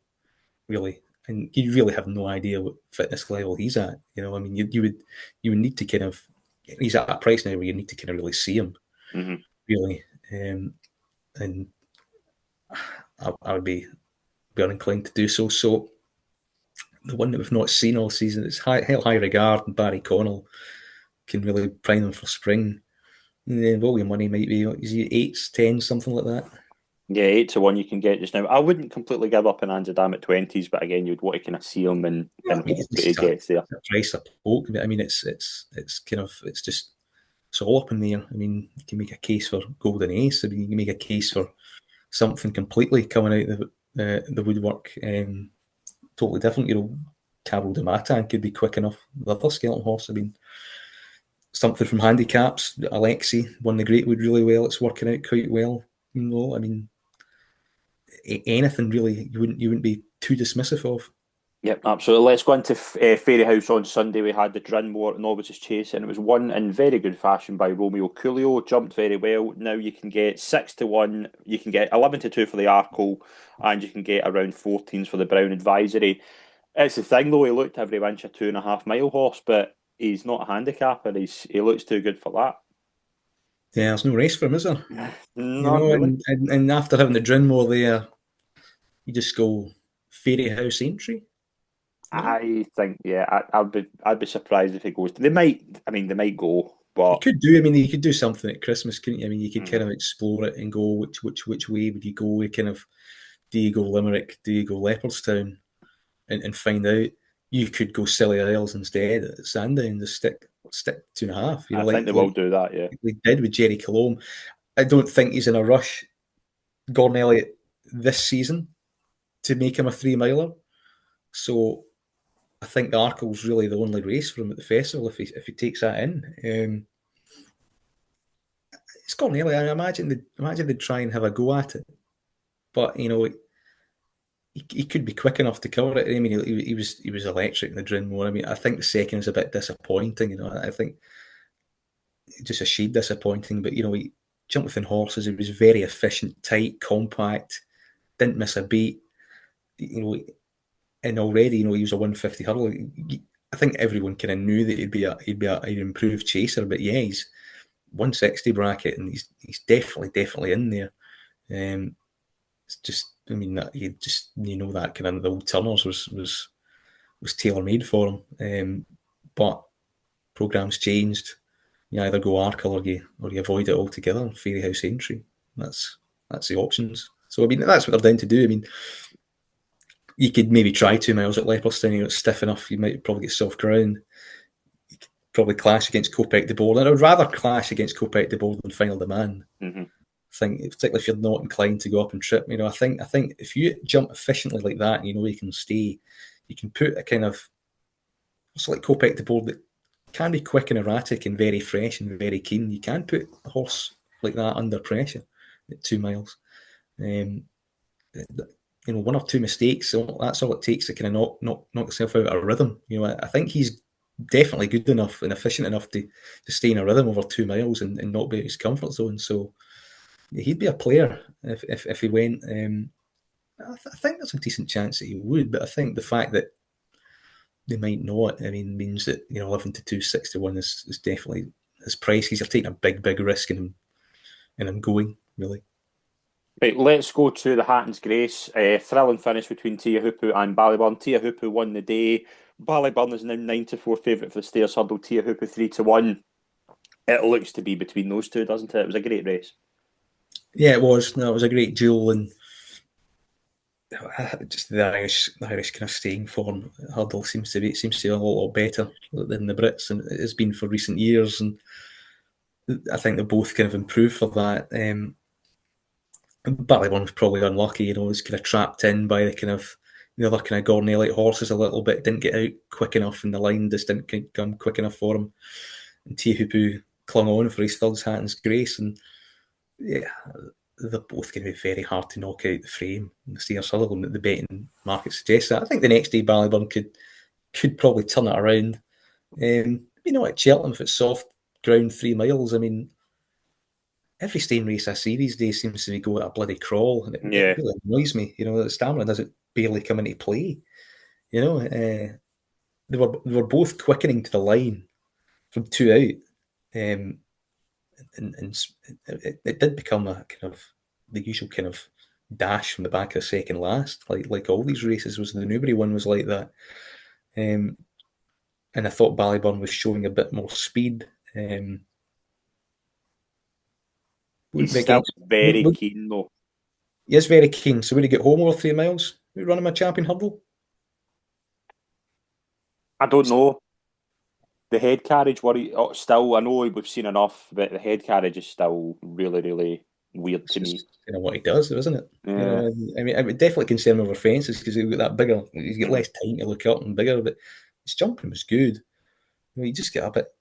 really. And you really have no idea what fitness level he's at. I mean, you would need to kind of, he's at a price now where you need to kind of really see him, really. And I would be inclined to do so. So the one that we've not seen all season is high regard, and Barry Connell can really prime them for spring. And then William Money might be, is he 8s, 10s, something like that? Yeah, 8-1 you can get just now. I wouldn't completely give up on Anzadam at 20s, but again, you'd want to kind of see him and hope that he gets there. Price a poke. I mean, it's kind of, it's all up in the air. I mean, you can make a case for Golden Ace. I mean, you can make a case for something completely coming out of the woodwork. Totally different. Carol de Matan could be quick enough. The other skeleton horse, I mean, something from handicaps. Alexi won the Greatwood really well. It's working out quite well. I mean, anything really you wouldn't be too dismissive of. Yep, absolutely. Let's go into Fairyhouse on Sunday. We had the Drinmore and Novices Chase, and it was won in very good fashion by Romeo Coolio. Jumped very well. Now you can get 6-1, you can get 11-2 for the Arkle, and you can get around 14s for the Brown Advisory. It's the thing though, he looked every inch a 2.5 mile horse, but he's not a handicapper. He looks too good for that. Yeah, there's no race for him, is there? Not really. And after having the Drinmore there, you just go Fairyhouse entry. I think, yeah, I'd be surprised if he goes. They might go, but you could do something at Christmas, couldn't you? I mean, you could kind of explore it and go which way would you go? You kind of do you go Limerick, do you go Leopardstown, and find out you could go Silly Isles instead at Sandown and just stick 2.5. I think they will do that, yeah. They did with Jerry Colombe. I don't think he's in a rush, Gordon Elliott, this season to make him a 3-miler. So I think the Arkle's really the only race for him at the festival if he takes that in. It's Gordon Elliott. I imagine they'd try and have a go at it, but he could be quick enough to cover it. I mean, he was electric in the Drinmore. I mean, I think the second is a bit disappointing. I think just a shade disappointing. But he jumped within horses. He was very efficient, tight, compact, didn't miss a beat. And already, he was a 150 hurdle. I think everyone kind of knew that he'd be an improved chaser. But yeah, he's 160 bracket, and he's definitely in there. It's just, I mean, that that kind of the old Turners was tailor made for him. But programs changed. You either go Arkle or you avoid it altogether. Fairyhouse entry. That's the options. So I mean, that's what they're down to do. I mean, you could maybe try 2 miles at Leopardstown. It's stiff enough. You might probably get soft ground. You could probably clash against Kopek de Boer. And I would rather clash against Kopek de Boer than Final Demand. Mm-hmm. I think, particularly if you're not inclined to go up and trip, I think if you jump efficiently like that, and you can stay, you can put a kind of, it's like Kopek de Boer that can be quick and erratic and very fresh and very keen. You can put a horse like that under pressure at 2 miles. One or two mistakes, so that's all it takes to kind of knock yourself out of a rhythm. I think he's definitely good enough and efficient enough to stay in a rhythm over 2 miles and not be out of his comfort zone. So he'd be a player if he went. I think there's a decent chance that he would, but I think the fact that they might not, means that 11 to 261 is definitely his price. He's taking a big risk in him going, really. Right, let's go to the Hatton's Grace. Thrilling finish between Tiahupu and Ballyburn. Tiahupu won the day. Ballyburn is now 9-4 favourite for the Stairs Hurdle. Tiahupu 3-1. It looks to be between those two, doesn't it? It was a great race. Yeah, it was. No, it was a great duel, and just the Irish kind of staying form hurdle seems to be a lot better than the Brits, and it has been for recent years. And I think they both kind of improved for that. Ballyburn was probably unlucky, was kind of trapped in by the other kind of Gordon Elliott horses a little bit. Didn't get out quick enough, and the line just didn't come quick enough for him. And Tiahupu clung on for his third Hatton's Grace, and yeah, they're both going to be very hard to knock out the frame. And the Stairs Hurdle, and the betting market suggests that. I think the next day Ballyburn could probably turn it around. At Cheltenham, if it's soft ground 3 miles, every staying race I see these days seems to be going at a bloody crawl, and it really annoys me. The stamina doesn't barely come into play. They were both quickening to the line from 2 out, and it did become a kind of the usual kind of dash from the back of the second last, like all these races. Was the Newbury one was like that, and I thought Ballyburn was showing a bit more speed. He's still very keen, though. He is very keen. So would he get home over 3 miles? Would he run him a champion hurdle? I don't know. The head carriage worry. Still, I know we've seen enough, but the head carriage is still really, really weird to me. Kind of what he does, isn't it? Yeah. It would definitely concern over fences because he's got that bigger. He's got less time to look up and bigger, but his jumping was good. He just got a bit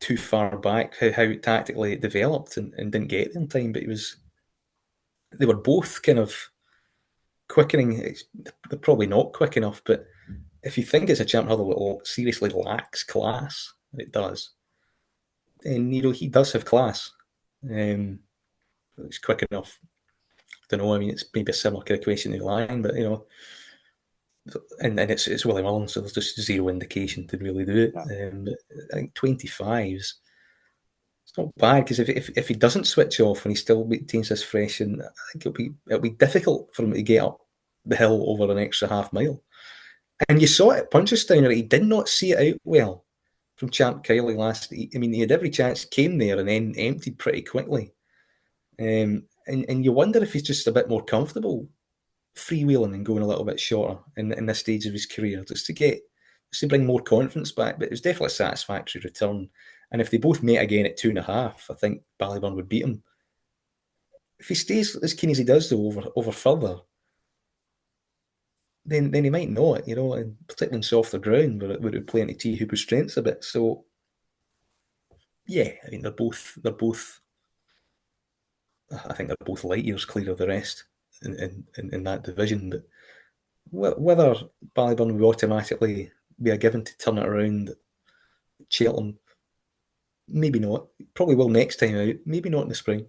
too far back. How tactically it developed and didn't get there in time, but they were both kind of quickening. They're probably not quick enough, but if you think it's a champ hurdle that seriously lacks class, it does. And he does have class. It's quick enough. I don't know. It's maybe a similar kind of question to the line, but and it's Willie Mullen, so there's just zero indication to really do it. But I think 25s. It's not bad because if he doesn't switch off and he still maintains this fresh, and I think it'll be difficult for him to get up the hill over an extra half mile. And you saw it at Punchestown, he did not see it out well from Champ Kiley last. He had every chance, came there and then emptied pretty quickly. And And you wonder if he's just a bit more comfortable freewheeling and going a little bit shorter in this stage of his career, just to bring more confidence back. But it was definitely a satisfactory return. And if they both met again at 2.5, I think Ballyburn would beat him. If he stays as keen as he does, though, over further, then he might not, and particularly in softer ground where it would play into T Hooper's strengths a bit. So, yeah, I mean, they're both. I think they're both light years clear of the rest in that division. But whether Ballyburn would automatically be a given to turn it around at Cheltenham, maybe not. Probably will next time out. Maybe not in the spring.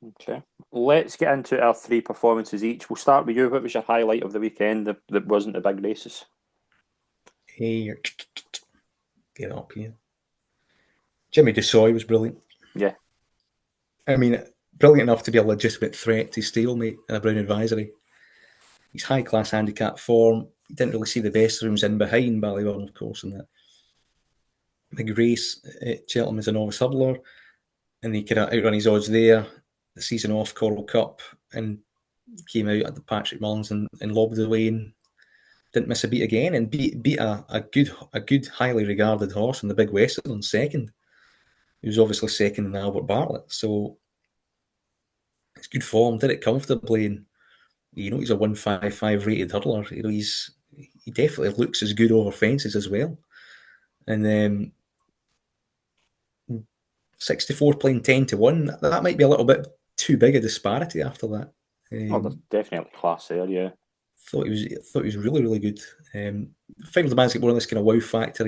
Okay, let's get into our 3 performances each. We'll start with you. What was your highlight of the weekend that wasn't the big races? Hey, get up here. Jimmy Desoy was brilliant. Yeah. I mean, brilliant enough to be a legitimate threat to stalemate in a Brown advisory. He's high-class handicap form. He didn't really see the best rooms in behind Ballyburn, of course, in that big race at Cheltenham as a novice hurdler, and he could outrun his odds there. The season off Coral Cup, and came out at the Patrick Mullins and lobbed away and didn't miss a beat again, and beat a good highly regarded horse in the Big Western on second. He was obviously second in Albert Bartlett, so it's good form. Did it comfortably, and he's a 155 rated hurdler. He definitely looks as good over fences as well. And 64 playing 10-1. That might be a little bit too big a disparity after that. There's definitely class there, yeah. Thought he was really, really good. Final Demand's got more on this kind of wow factor,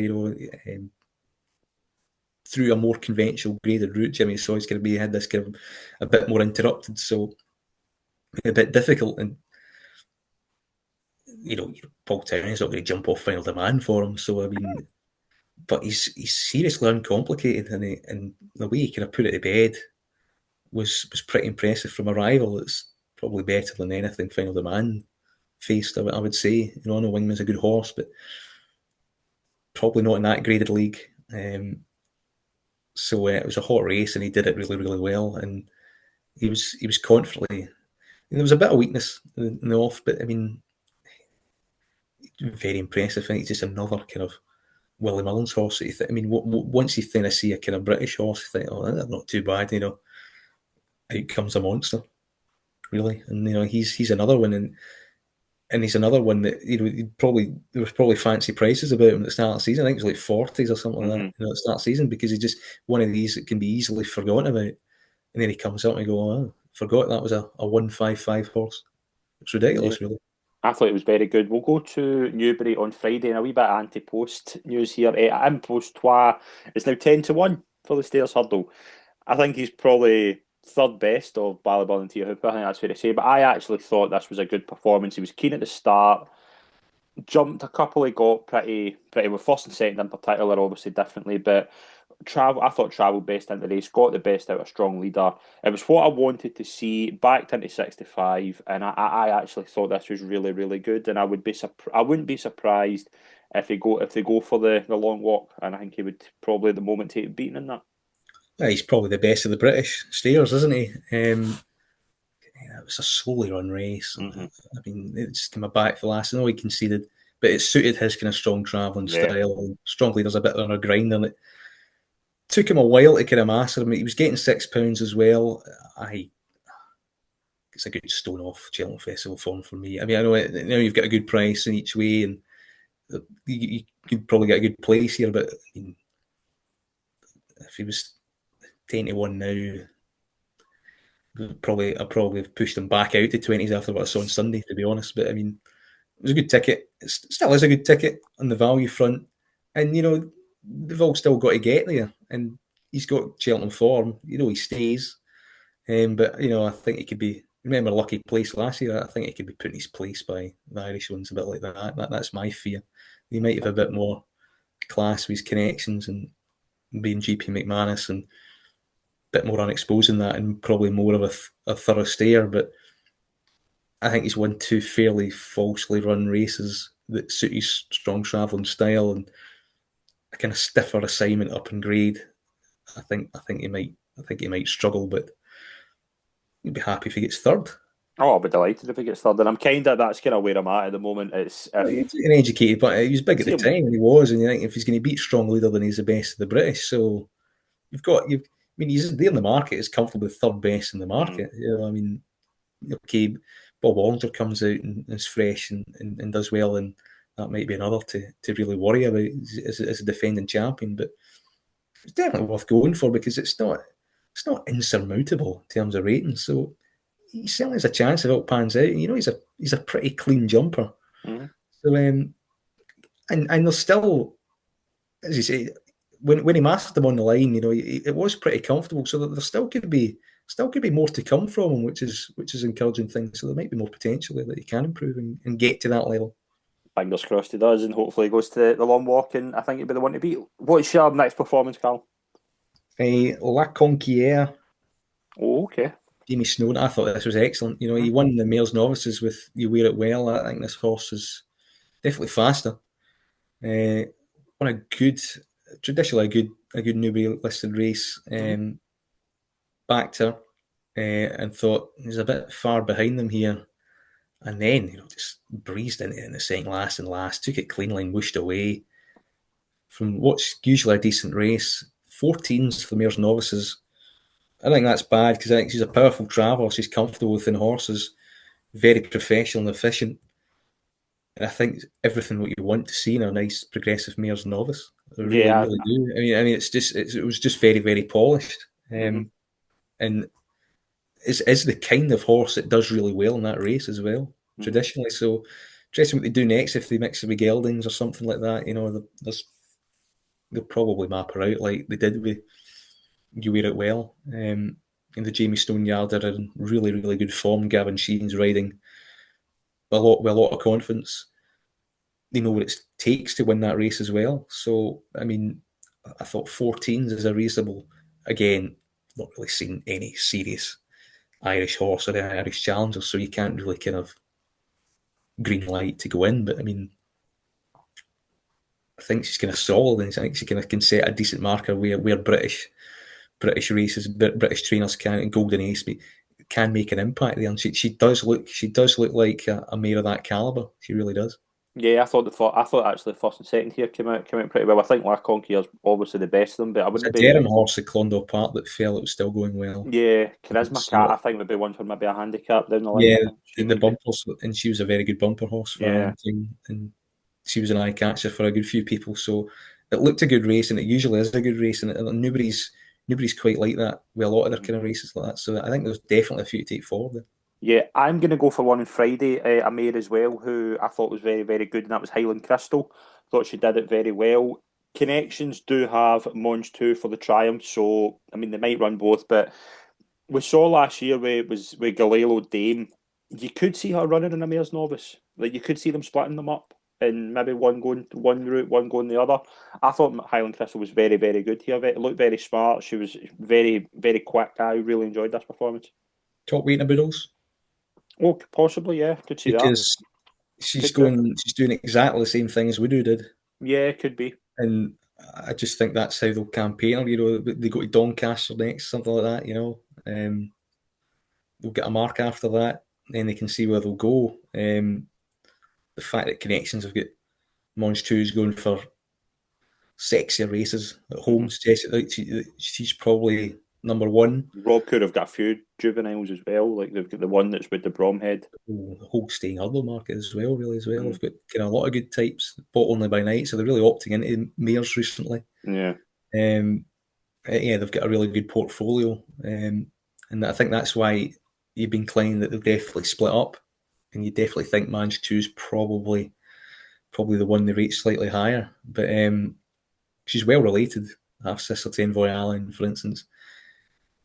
through a more conventional graded route. Jimmy Soy's going to be had this kind of a bit more interrupted, so a bit difficult. And Paul Townley's not going to jump off Final Demand for him. So I mean, but he's seriously uncomplicated, and the way he kind of put it to bed was pretty impressive from a rival. It's probably better than anything Final Demand faced, I would say. I know Wingman's a good horse, but probably not in that graded league. So it was a hot race, and he did it really, really well. And he was confidently. There was a bit of weakness in the off, but I mean, very impressive. I think he's just another kind of Willie Mullins horse. Once you kind of see a kind of British horse, you think, oh, that's not too bad. Out comes a monster, really. And he's another one, and he's another one that there was probably fancy prices about him at the start of the season. I think it was like 40s or something like that at the start of the season, because he's just one of these that can be easily forgotten about. And then he comes up and you go, oh, forgot that was a 155 horse. It's ridiculous, really. I thought it was very good. We'll go to Newbury on Friday, and a wee bit of anti-post news here. Impost Trois is now 10-1 for the Stairs Hurdle. I think he's probably third best of Ballyburn and Tia Hooper. I think that's fair to say. But I actually thought this was a good performance. He was keen at the start, jumped a couple, he got pretty well, first and second in particular, obviously differently, but I thought travelled best into the race, got the best out of a strong leader. It was what I wanted to see, backed into 65, and I actually thought this was really, really good, and I wouldn't be surprised if they go for the long walk, and I think he would probably at the moment take beating in that. Yeah, he's probably the best of the British stayers, isn't he? It was a slowly run race. I mean, it just came back for last. I know he conceded, but it suited his kind of strong travelling style. Strong leader's a bit on a grind on it. Took him a while to kind of master him. He was getting £6 as well. It's a good stone off Cheltenham Festival form for me. I mean, I know you've got a good price in each way, and you could probably get a good place here. But I mean, if he was 10-1 now, I probably have pushed him back out to 20s after what I saw on Sunday, to be honest. But I mean, it was a good ticket. It still is a good ticket on the value front, and they've all still got to get there, and he's got Cheltenham form. He stays, but I think he could be. Remember Lucky Place last year? I think he could be put in his place by the Irish ones a bit like that. That's my fear. He might have a bit more class with his connections and being GP McManus, and a bit more unexposed in that, and probably more of a thorough stayer. But I think he's won 2 fairly falsely run races that suit his strong travelling style, and a kind of stiffer assignment up in grade. I think he might struggle, but he'd be happy if he gets third. Oh, I'll be delighted if he gets third. And I'm that's kind of where I'm at the moment. It's He's an educated, but he was big at the See him. time, and he was. And you think if he's going to beat Strong Leader, then he's the best of the British. So I mean, he's there in the market. He's comfortably third best in the market. You know, I mean, okay, Bob Wallinger comes out and is fresh and does well, and that might be another to really worry about as a defending champion. But it's definitely worth going for because it's not insurmountable in terms of ratings. So he certainly has a chance if it all pans out. You know, he's a pretty clean jumper. Mm-hmm. So and there's still, as you say, when he mastered them on the line, you know, it was pretty comfortable. So there still could be more to come from him, which is encouraging thing. So there might be more potential there that he can improve and get to that level. Fingers crossed he does, and hopefully he goes to the long walk, and I think he'll be the one to beat. What's your next performance, Carl? La Conquière. Oh, okay. Jamie Snowden. I thought this was excellent. You know, he won the Mares Novices with You Wear It Well. I think this horse is definitely faster. Won a good, traditionally a good newbie listed race. Backed her and thought he's a bit far behind them here. And then, you know, just breezed into it in the second last and last, took it cleanly and whooshed away from what's usually a decent race. 14s for the Mares Novices. I think that's bad because I think she's a powerful traveller. She's comfortable within horses, very professional and efficient. And I think everything what you want to see in a nice progressive Mares novice. I really, really do. I mean, it was just very, very polished. And is the kind of horse that does really well in that race as well, traditionally. So, interesting what they do next if they mix it with geldings or something like that. You know, they'll probably map her out like they did with You Wear It Well. And the Jamie Stone Yard are in really, really good form. Gavin Sheehan's riding with a lot of confidence. They know what it takes to win that race as well. So, I mean, I thought 14s is a reasonable. Again, not really seen any serious Irish horse or any Irish challenger, so you can't really kind of green light to go in. But I mean, I think she's kind of solid, and I think she kind of can set a decent marker where British races, British trainers can, and Golden Ace can make an impact there. And she does look like a mare of that caliber. She really does. Yeah, I thought actually the first and second here came out pretty well. I think La Conquier's obviously the best of them, but I wouldn't It's a be. Durham horse at Clondall Park that felt it was still going well. Yeah, Charisma Cat, I think would be one for maybe a handicap down the line. Yeah, the bumpers, and she was a very good bumper horse for Yeah. and she was an eye catcher for a good few people. So it looked a good race, and it usually is a good race, and nobody's quite like that with a lot of their kind of races like that. So I think there's definitely a few to take forward there. Yeah, I'm going to go for one on Friday, a mare as well, who I thought was very, very good, and that was Highland Crystal. Thought she did it very well. Connections do have Monge 2 for the Triumph, so, I mean, they might run both, but we saw last year with Galileo Dame, you could see her running in a mare's novice. Like, you could see them splitting them up, and maybe one going one route, one going the other. I thought Highland Crystal was very, very good here. It looked very smart. She was very, very quick. I really enjoyed this performance. Top weight in the Boodles? Oh, possibly, yeah. Could see because that. She's doing exactly the same thing as Woodoo did. Yeah, could be. And I just think that's how they'll campaign her. You know, they go to Doncaster next, something like that. You know, they'll get a mark after that, then they can see where they'll go. The fact that Connections have got Monge 2's going for sexier races at home suggests that she's probably number one. Rob could have got a few juveniles as well. Like they've got the one that's with the Bromhead. The whole staying hurdle market as well, really, as well. They've got kind of a lot of good types, bought only by night, so they're really opting into mares recently. Yeah. Yeah, they've got a really good portfolio. And I think that's why you've been inclined that they'll definitely split up. And you definitely think Monge 2 is probably the one they rate slightly higher. But she's well related. Half sister to Envoy Allen, for instance.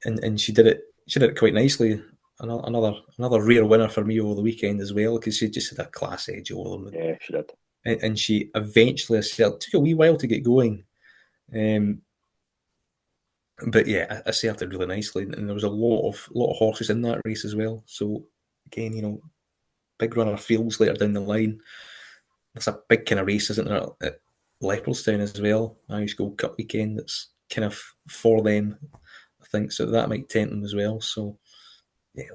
And she did it quite nicely. Another rare winner for me over the weekend as well, because she just had a class edge over them. Yeah, she did. And she eventually took a wee while to get going. But yeah, I started really nicely, and there was a lot of horses in that race as well. So again, you know, big runner fields later down the line. That's a big kind of race, isn't there, at Leopardstown as well? Irish Gold Cup weekend. That's kind of for them, I think. So that might tempt them as well. So yeah,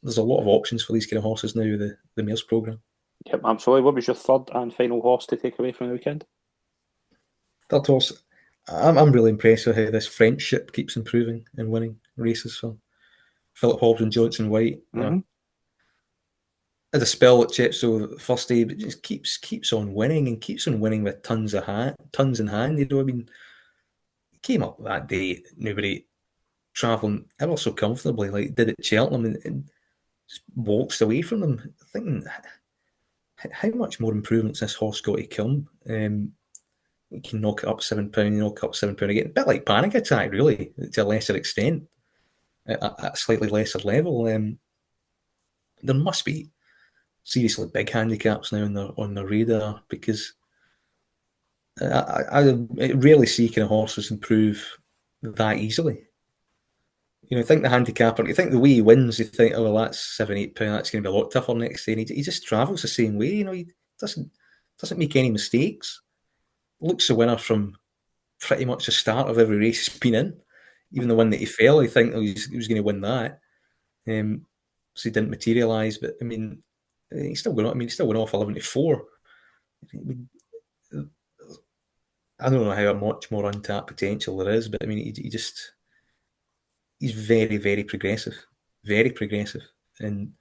there's a lot of options for these kind of horses now with the Mares programme. Yep, absolutely. What was your third and final horse to take away from the weekend? Third horse, I'm really impressed with how this friendship keeps improving and winning races for Philip Hobbs and Johnson White. Mm-hmm. Had a spell at Chepstow the first day, but just keeps on winning and keeps on winning with tons in hand. I mean, he came up that day, nobody travelling ever so comfortably, like did at Cheltenham, and just waltzed away from them, thinking how much more improvements this horse got to come. He can knock it up £7, knock it up £7 again. A bit like Panic Attack, really, to a lesser extent, at a slightly lesser level. There must be seriously big handicaps now on their radar, because I rarely see kind of horses improve that easily. I think the handicapper, you think the way he wins, you think, oh, well, that's £7, £8, that's going to be a lot tougher next day. And he just travels the same way. He doesn't make any mistakes. Looks the winner from pretty much the start of every race he's been in. Even the one that he fell, I think he was going to win that. So he didn't materialise. But I mean, he's still going on. I mean, he still went off 11-4. I don't know how much more untapped potential there is, but I mean, he's very, very progressive, and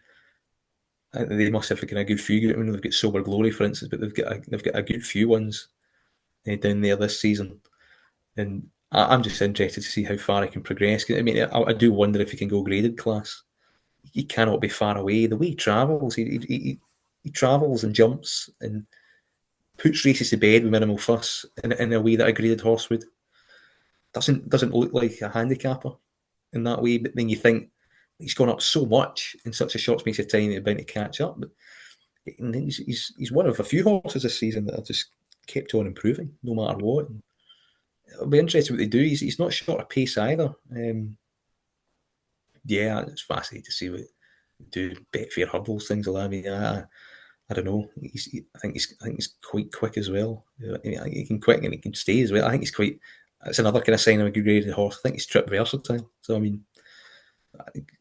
they must have a good few. I mean, they've got Sober Glory, for instance, but they've got a good few ones down there this season, and I'm just interested to see how far he can progress. I mean, I do wonder if he can go graded class. He cannot be far away. The way he travels, he travels and jumps and puts races to bed with minimal fuss in a way that a graded horse would. Doesn't look like a handicapper in that way, but then you think he's gone up so much in such a short space of time, he's bound to catch up. But he's one of a few horses this season that have just kept on improving no matter what. And it'll be interesting what they do. He's not short of pace either. Yeah, it's fascinating to see what they do. Betfair hurdles, things like that. I mean, I don't know. I think he's quite quick as well. I mean, he can quick and he can stay as well. I think he's quite. That's another kind of sign of a good graded horse. I think he's trip versatile. So I mean,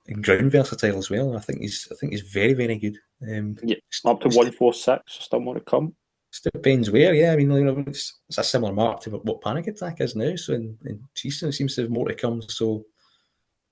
and ground versatile as well. I think he's very, very good. Yeah, up to 146. Still more to come. Still depends where. Yeah, I mean, it's a similar mark to what Panic Attack is now. So in Cheeston, it seems to have more to come. So,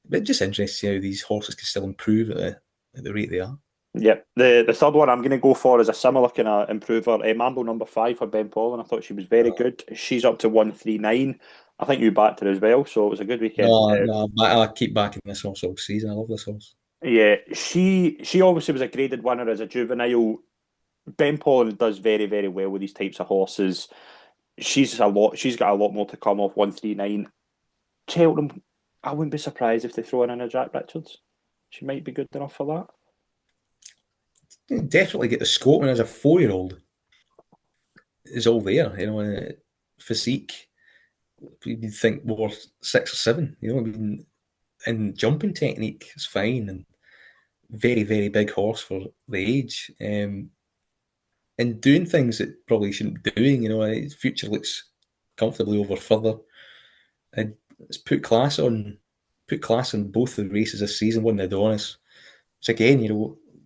but just interesting how these horses can still improve at the rate they are. Yep. The third one I'm going to go for is a similar kind of improver. Mambo number 5 for Ben Paul, and I thought she was very good. She's up to 139. I think you backed her as well, so it was a good weekend. No, I keep backing this horse all season. I love this horse. Yeah, she obviously was a graded winner as a juvenile. Ben Paul does very, very well with these types of horses. She's got a lot more to come off 139. Cheltenham, I wouldn't be surprised if they throw in a Jack Richards. She might be good enough for that. You definitely get the scope. And as a 4-year-old, is all there. Physique. You'd think more 6 or 7. I mean, and jumping technique is fine, and very, very big horse for the age. And doing things that probably shouldn't be doing. His future looks comfortably over further. And it's put class on both the races this season. Won the Adonis, which again,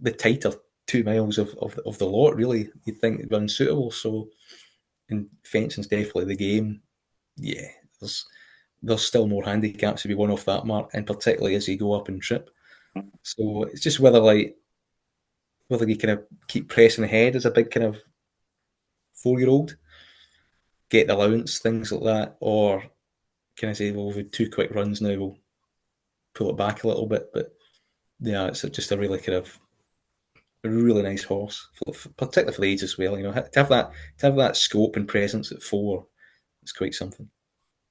the tighter 2 miles of the lot, really, you'd think it'd be unsuitable. So, and fencing's definitely the game. Yeah, there's still more handicaps to be won off that mark, and particularly as you go up and trip. So it's just whether you kind of keep pressing ahead as a big kind of 4-year-old, get the allowance, things like that, or can I say, well, we've had 2 quick runs now, we'll pull it back a little bit. But yeah, it's just a really nice horse, particularly for the age as well. To have that scope and presence at 4, it's quite something.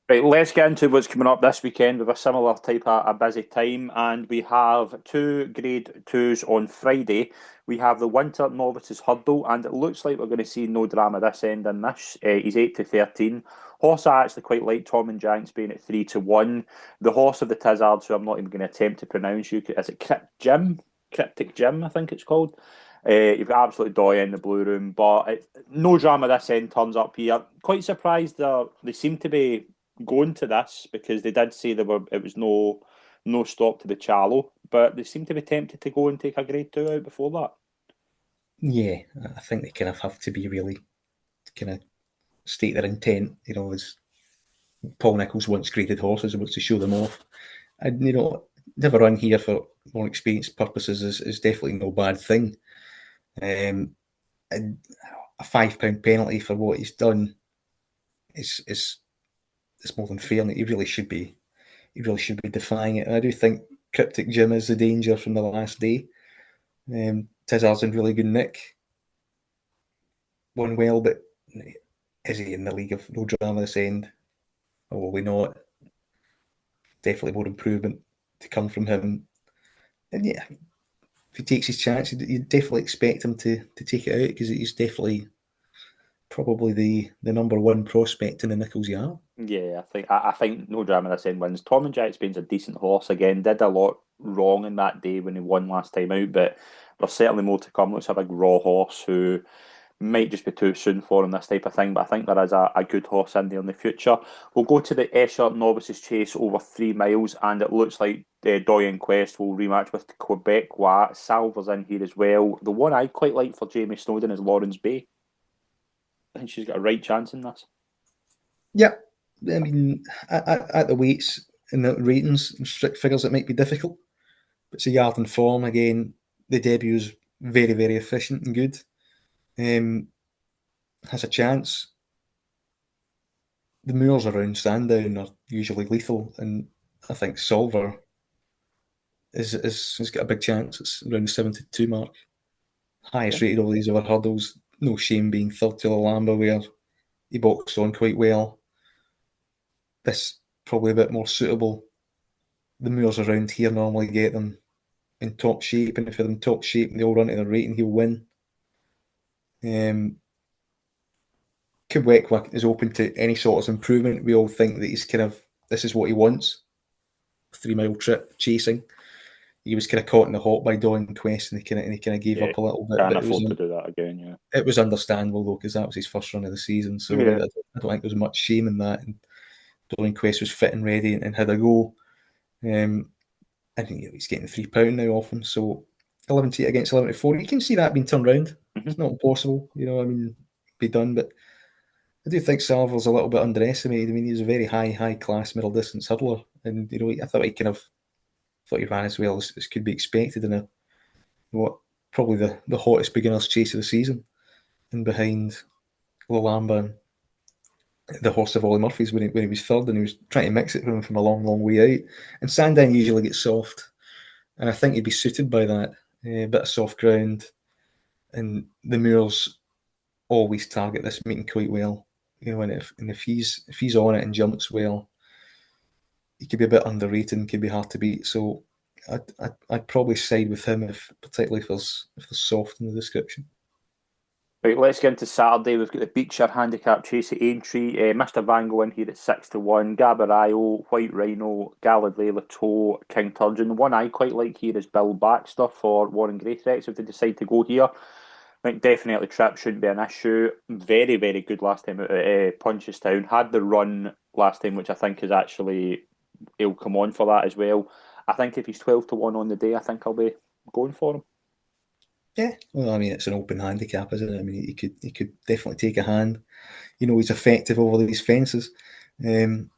Right, let's get into what's coming up this weekend with a similar type of a busy time, and we have 2 Grade 2s on Friday. We have the Winter Novices Hurdle, and it looks like we're going to see no drama this end in this. He's 8-13. Horse I actually quite like, Tom and Janks being at 3-1. The horse of the Tizards, who I'm not even going to attempt to pronounce, is it Cryptic Jim, I think it's called. You've got Absolute Doy in the Blue Room, but no drama this end turns up here. Quite surprised they seem to be going to this, because they did say it was no no stop to the Charlo, but they seem to be tempted to go and take a grade 2 out before that. Yeah, I think they kind of have to be really kind of state their intent, as Paul Nicholls once graded horses and wants to show them off. And, never run here for more experience purposes is definitely no bad thing. And a £5 penalty for what he's done is more than fair. He really should be defying it. And I do think Cryptic Jim is the danger from the last day. Tizard's in really good nick. Won well, but is he in the league of no drama this end? Or will we not? Definitely more improvement to come from him. And yeah, if he takes his chance, you'd definitely expect him to take it out, because he's definitely probably the number one prospect in the Nicholls Yard. Yeah, I think no drama this end wins. Tom and Jack Spain's a decent horse again. Did a lot wrong in that day when he won last time out, but there's certainly more to come. Looks a big raw horse who might just be too soon for him, this type of thing, but I think there is a good horse in there in the future. We'll go to the Esher Novices Chase over 3 miles, and it looks like Doyen Quest will rematch with Quebecois. Salver's in here as well. The one I quite like for Jamie Snowden is Lawrence Bay. I think she's got a right chance in this. Yeah, I mean, at the weights and the ratings and strict figures, it might be difficult, but it's a yard in form. Again, the debut is very, very efficient and good. Has a chance. The moors around Sandown are usually lethal, and I think Solver has got a big chance. It's around the 72 mark. Highest rated of these over hurdles. No shame being third to the Lamba, where he boxed on quite well. This probably a bit more suitable. The moors around here normally get them in top shape, and if they're in top shape and they all run to their rating, he'll win. Quebec is open to any sort of improvement. We all think that this is what he wants. 3 mile trip chasing. He was kind of caught in the hot by Doyen Quest, and he kind of gave up a little bit. Can't afford to do that again. Yeah, it was understandable though, because that was his first run of the season. So yeah. I don't think there's much shame in that. And Doyen Quest was fit and ready and had a go. I think he's getting £3 now off him. So 11 against 11-4. You can see that being turned around. Mm-hmm. It's not impossible, be done. But I do think Salver's a little bit underestimated. I mean, he's a very high class middle distance hurdler, and I thought he ran as well as could be expected in probably the hottest beginner's chase of the season, and behind Lolamba, the horse of Ollie Murphy's when he was third, and he was trying to mix it for him from a long way out. And Sandown usually gets soft, and I think he'd be suited by that. A bit of soft ground, and the moors always target this meeting quite well. And if he's on it and jumps well, he could be a bit underrated and could be hard to beat. So I'd probably side with him, particularly if there's soft in the description. Right, let's get into Saturday. We've got the Beechshire Handicap Chase at Aintree. Mr. Vango in here at 6-1. Gabarayo, White Rhino, Galilei Lato, King Turgeon. The one I quite like here is Bill Baxter for Warren Greythrex if they decide to go here. I think definitely trip shouldn't be an issue. Very, very good last time out at Punchestown. Had the run last time, which I think is actually, he'll come on for that as well. I think if he's 12-1 on the day, I think I'll be going for him. Yeah, well, I mean, it's an open handicap, isn't it? I mean, he could definitely take a hand. He's effective over these fences, and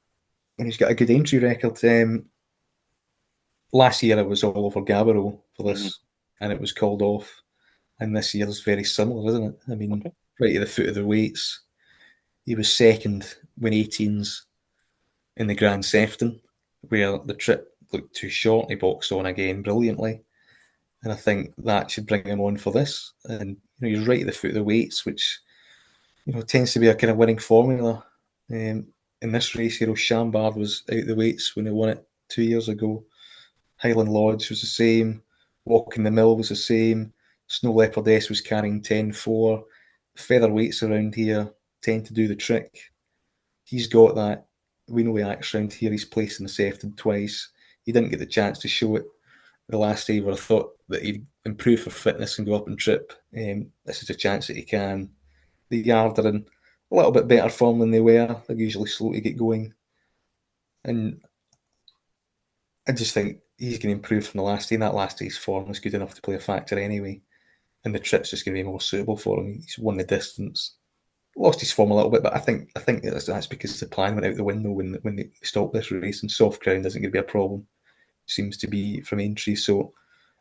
he's got a good entry record. Last year, it was all over Gabaro for this, and it was called off. And this year is very similar, isn't it? I mean, right at the foot of the weights, he was second when 18s in the Grand Sefton, where the trip looked too short. He boxed on again brilliantly. And I think that should bring him on for this. And he's right at the foot of the weights, which tends to be a kind of winning formula. In this race, Chambard was out the weights when he won it 2 years ago. Highland Lodge was the same. Walking the Mill was the same. Snow Leopardess was carrying 10-4. Featherweights around here tend to do the trick. He's got that. We know he acts around here. He's placed in the Sefton twice. He didn't get the chance to show it the last day, where I thought that he'd improve for fitness and go up and trip. This is a chance that he can. The Yard are in a little bit better form than they were. They're usually slow to get going. And I just think he's going to improve from the last day, and that last day's form is good enough to play a factor anyway. And the trip's just going to be more suitable for him. He's won the distance, lost his form a little bit, but I think that's because the plan went out the window when they stopped this race, and soft ground isn't going to be a problem. Seems to be from Aintree. So,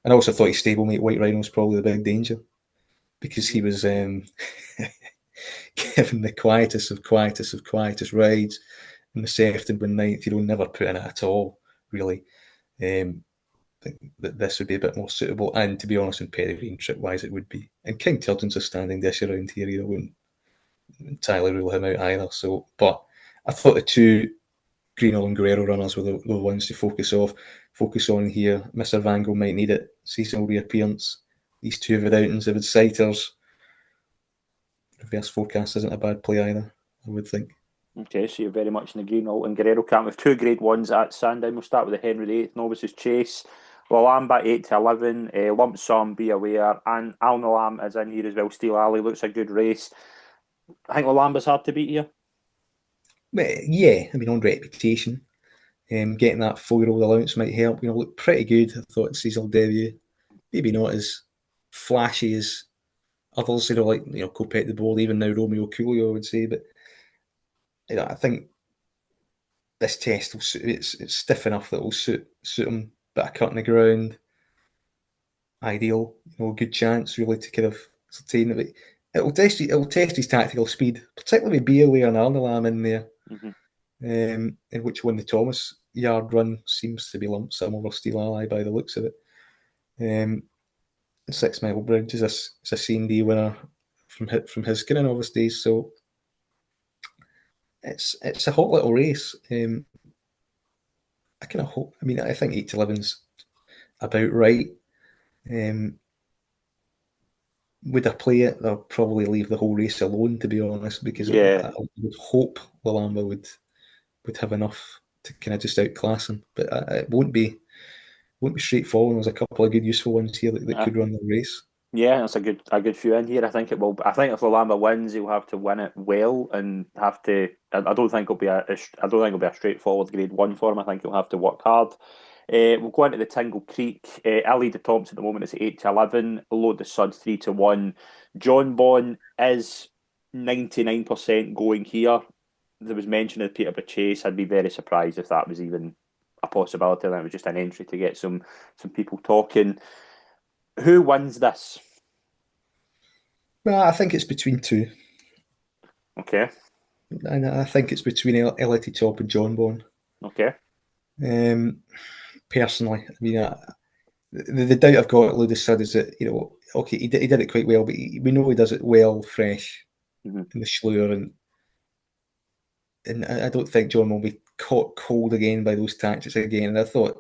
and I also thought his stablemate White Rhino was probably the big danger because he was given the quietest rides in the Sefton when ninth. Never put in it at all, really. I think that this would be a bit more suitable, and to be honest, in Peregrine trip wise, it would be. And King Tilton's a standing dish around here. I wouldn't entirely rule him out either. So, but I thought the two Greenall and Guerrero runners were the ones to focus on here. Mr. Vango might need it. Seasonal reappearance. These two have had outings, have had sighters. Reverse forecast isn't a bad play either, I would think. Okay, so you're very much in the Greenall and Guerrero camp with two grade ones at Sandown. We'll start with the Henry VIII Novices Chase. Lalamba 8 to 11, Lump Sum, Be Aware, and Al Nalam is in here as well. Steel Alley looks a good race. I think Lalamba's hard to beat here. Yeah, I mean, on reputation, getting that 4-year-old allowance might help. Look pretty good. I thought seasonal debut, maybe not as flashy as others. Like Copet the Board, even now Romeo Coolio, I would say. But I think this test will suit. It's stiff enough that it will suit him. Bit of cut in the ground, ideal. Good chance really to kind of ascertain it. It'll test his tactical speed, particularly Be Aware and Arnalam in there. In which one the Thomas Yard run seems to be Lump Sum over Steel Ally by the looks of it. 6 Mile Bridge is a C&D winner from his kind of novice days, so it's a hot little race. I kind of hope. I mean, I think 8 to 11's about right. Would I play it? I'll probably leave the whole race alone, to be honest, because I would hope Lalamba would have enough to kind of just outclass him, but it won't be straightforward. There's a couple of good useful ones here that could run the race. Yeah, that's a good few in here. I think it will. I think if Lalamba wins, he'll have to win it well and have to. I don't think it'll be a straightforward grade 1 for him. I think he'll have to work hard. We'll go into the Tingle Creek. Ali de Thompson at the moment is 8 to 11. Load the Sud 3 to 1. John Bon is 99% going here. There was mention of Peterborough Chase. I'd be very surprised if that was even a possibility. And it was just an entry to get some people talking. Who wins this? Well, I think it's between two. Okay. And I think it's between LIT Top and John Bon. Okay. Personally, I mean, the doubt I've got at Ludus Sud is that, okay, he did it quite well, but we know he does it well, fresh, in the Schlure, and I don't think John will be caught cold again by those tactics again. And I thought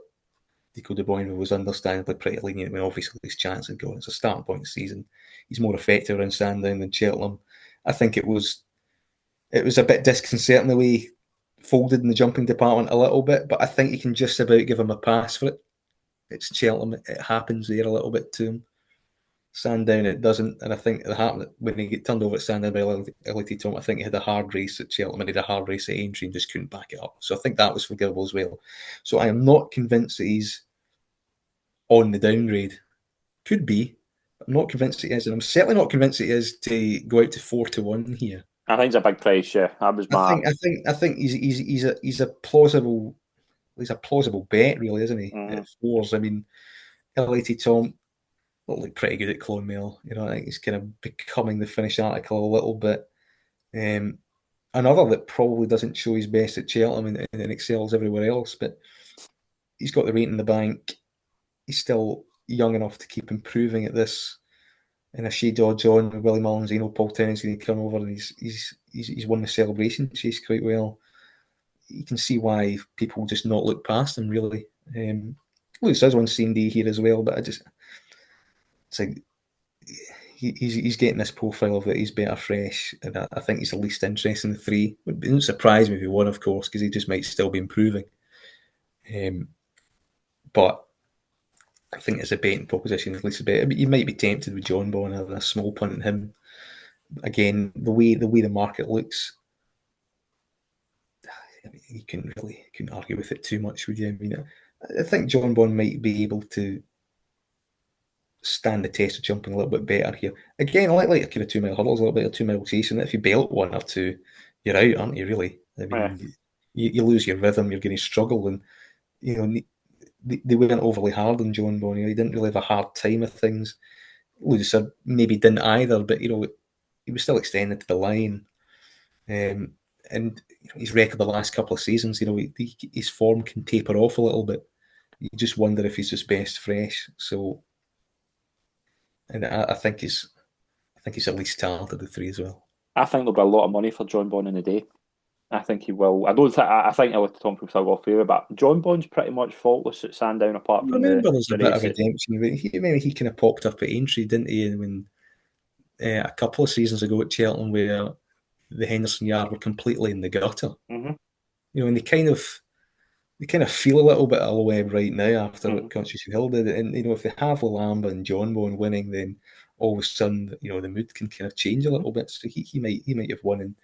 Dico de Boinville was understandably pretty lenient. I mean, obviously his chance had gone. It's a starting point of the season. He's more effective around Sandown than Cheltenham. I think it was a bit disconcerting the way he folded in the jumping department a little bit, but I think you can just about give him a pass for it. It's Cheltenham. It happens there a little bit to him. Sandown, it doesn't. And I think it happened when he get turned over at Sandown by LT Tom. I think he had a hard race at Cheltenham and he had a hard race at Aintree and just couldn't back it up. So I think that was forgivable as well. So I am not convinced that he's on the downgrade. Could be. I'm not convinced he is. And I'm certainly not convinced he is to go out to 4 to 1 here. I think it's a big price, yeah. That was my... I think he's a plausible bet, really, isn't he? At 4s. I mean, LT Tom looked pretty good at Clonmel. I think he's kind of becoming the finished article a little bit. Another that probably doesn't show his best at Cheltenham and excels everywhere else, but he's got the rate in the bank. He's still young enough to keep improving at this. And a shade odds on with Willie Mullins, Paul Tennant's going to come over, and he's won the celebration chase quite well. You can see why people just not look past him, really. Lewis does one C&D here as well, but it's like he's getting this profile of that he's better fresh, and I think he's the least interesting of the three. It wouldn't surprise me if he won, of course, because he just might still be improving. But I think it's a betting proposition, at least a bit. You might be tempted with John Bon having a small punt on him. Again, the way the market looks, I mean, you couldn't argue with it too much, would you? I mean, I think John Bond might be able to stand the test of jumping a little bit better here. Again, like a kind of 2 mile hurdles, a little bit of 2 mile chasing. If you belt one or two, you're out, aren't you? Really? I Yeah. mean, you lose your rhythm. You're going to struggle, and you know they weren't overly hard on John Bond. He didn't really have a hard time of things. Lucer maybe didn't either, but he was still extended to the line. And his record the last couple of seasons, his form can taper off a little bit. You just wonder if he's just best fresh. So, and I think he's the least talented of the three as well. I think there'll be a lot of money for John Bond in the day. I think he will. I don't think. I think a lot of Tom will still go favour, but John Bond's pretty much faultless at Sandown, apart from Remember, there's the a bit of race. redemption. Maybe he kind of popped up at Aintree, didn't he? When a couple of seasons ago at Cheltenham, where the Henderson Yard were completely in the gutter. Mm-hmm. And they kind of feel a little bit of a low ebb right now after what Constitution Hill did. And if they have Lamba and John Bone winning, then all of a sudden, the mood can kind of change a little bit. So he might have won. And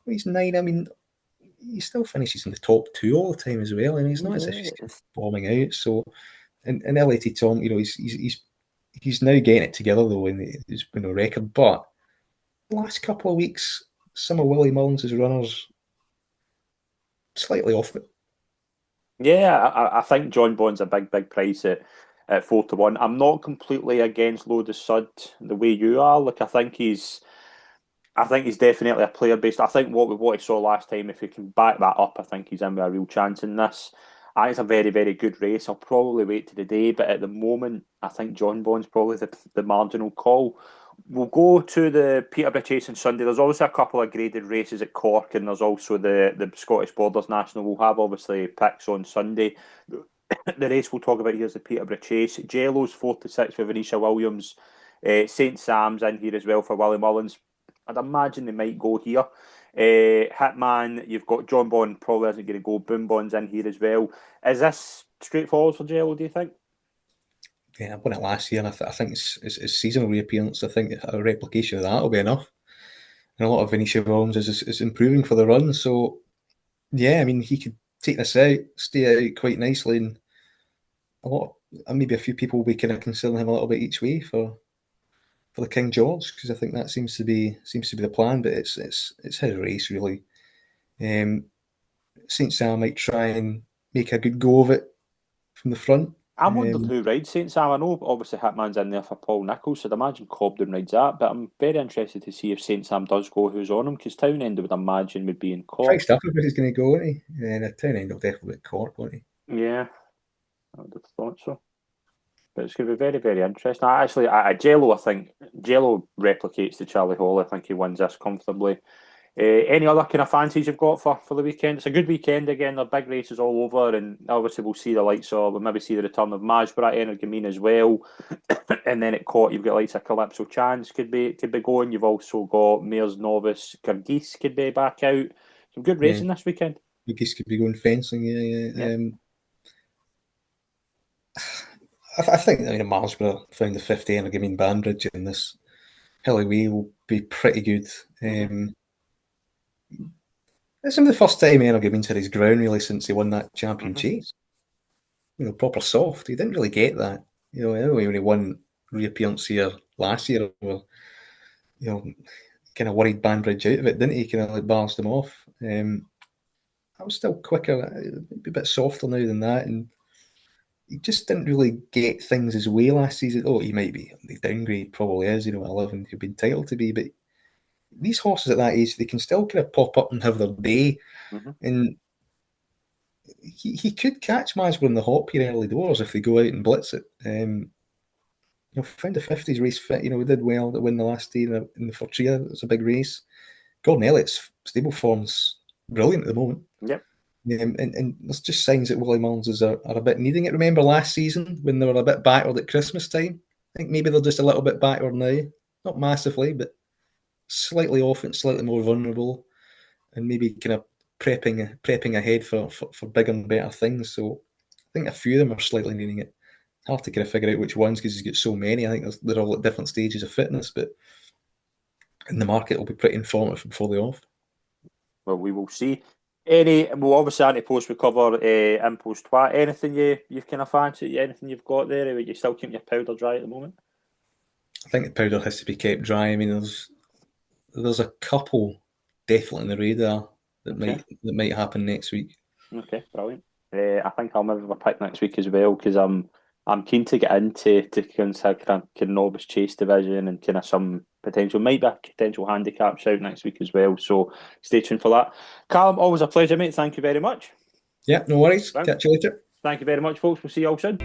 he's 9. I mean, he still finishes in the top 2 all the time as well. I mean, it's not as if he's bombing out. So, and LAT Tom, he's now getting it together though, and he's been a record. But the last couple of weeks, some of Willie Mullins' runners slightly off it. Yeah, I think John Bond's a big price at 4-1. I'm not completely against Lotus Sud the way you are. Like I think he's definitely a player based. I think what he saw last time, if he can back that up, I think he's in with a real chance in this. I think it's a very good race. I'll probably wait to the day, but at the moment, I think John Bond's probably the marginal call. We'll go to the Peterborough Chase on Sunday. There's also a couple of graded races at Cork, and there's also the Scottish Borders National. We'll have obviously picks on Sunday. The race we'll talk about here is the Peterborough Chase. Jello's 4-6 for Venetia Williams. St Sam's in here as well for Willie Mullins. I'd imagine they might go here. Hitman, you've got John Bond probably isn't going to go. Boom Bond's in here as well. Is this straightforward for Jello, do you think? Yeah, I won it last year, and I think it's seasonal reappearance. I think a replication of that will be enough. And a lot of Venetia Williams is improving for the run. So, yeah, I mean, he could take this out, stay out quite nicely, and maybe a few people will be kind of considering him a little bit each way for the King George, because I think that seems to be the plan. But it's his race really. St Sam might try and make a good go of it from the front. I'm wondering who rides St Sam. I know obviously Hitman's in there for Paul Nicholls, so I'd imagine Cobden rides that, but I'm very interested to see if St Sam does go, who's on him, because Townend I would imagine would be in Cork. Priced up if he's going to go, isn't he? And Townend will definitely be at Cork, won't he? Yeah, I would have thought so. But it's going to be very interesting. Actually, Jello, I think Jello replicates the Charlie Hall. I think he wins this comfortably. Any other kind of fancies you've got for the weekend? It's a good weekend again. There are big races all over, and obviously we'll see the likes of, we'll maybe see the return of Majbra, Energamine as well. And then at Cort, you've got likes of Calypso Chance could be going. You've also got Mayor's Novice, Kirgis could be back out. Some good racing this weekend. Kirgis could be going fencing, yeah. I think Marsborough found the 50 Energamine Banbridge, and this Hilly Way will be pretty good. It's the first time Energamine's had his ground really since he won that champion chase. Proper soft. He didn't really get that. When he won reappearance here last year, well, kind of worried Banbridge out of it, didn't he? Kind of like bars them off. I was still quicker, maybe a bit softer now than that, and he just didn't really get things his way last season. Oh, he might be. The downgrade probably is, at 11, he'd be entitled to be, but these horses at that age, they can still kind of pop up and have their day. And he could catch Masborough in the hop here early doors if they go out and blitz it. Found the 50s race fit. We did well to win the last day in the Fortria. It was a big race. Gordon Elliott's stable form's brilliant at the moment. Yep. And there's just signs that Willie Mullins are a bit needing it. Remember last season when they were a bit backward at Christmas time? I think maybe they're just a little bit backward now. Not massively, but slightly off and slightly more vulnerable, and maybe kind of prepping ahead for bigger and better things. So I think a few of them are slightly needing it. Hard to kind of figure out which ones because he's got so many. I think they're all at different stages of fitness, but in the market will be pretty informative before the off. Well, we will see. Well, obviously, anti-post we cover impulse twat. Anything you kind of fancy? Anything you've got there? Are you still keeping your powder dry at the moment? I think the powder has to be kept dry. I mean, there's a couple definitely on the radar that might happen next week. Okay, brilliant. I think I'll maybe have a pick next week as well because I'm keen to get into kind of novice chase division and kind of some potential, might be a potential handicap shout next week as well. So stay tuned for that. Callum, always a pleasure, mate. Thank you very much. Yeah, no worries. Right. Catch you later. Thank you very much, folks. We'll see you all soon.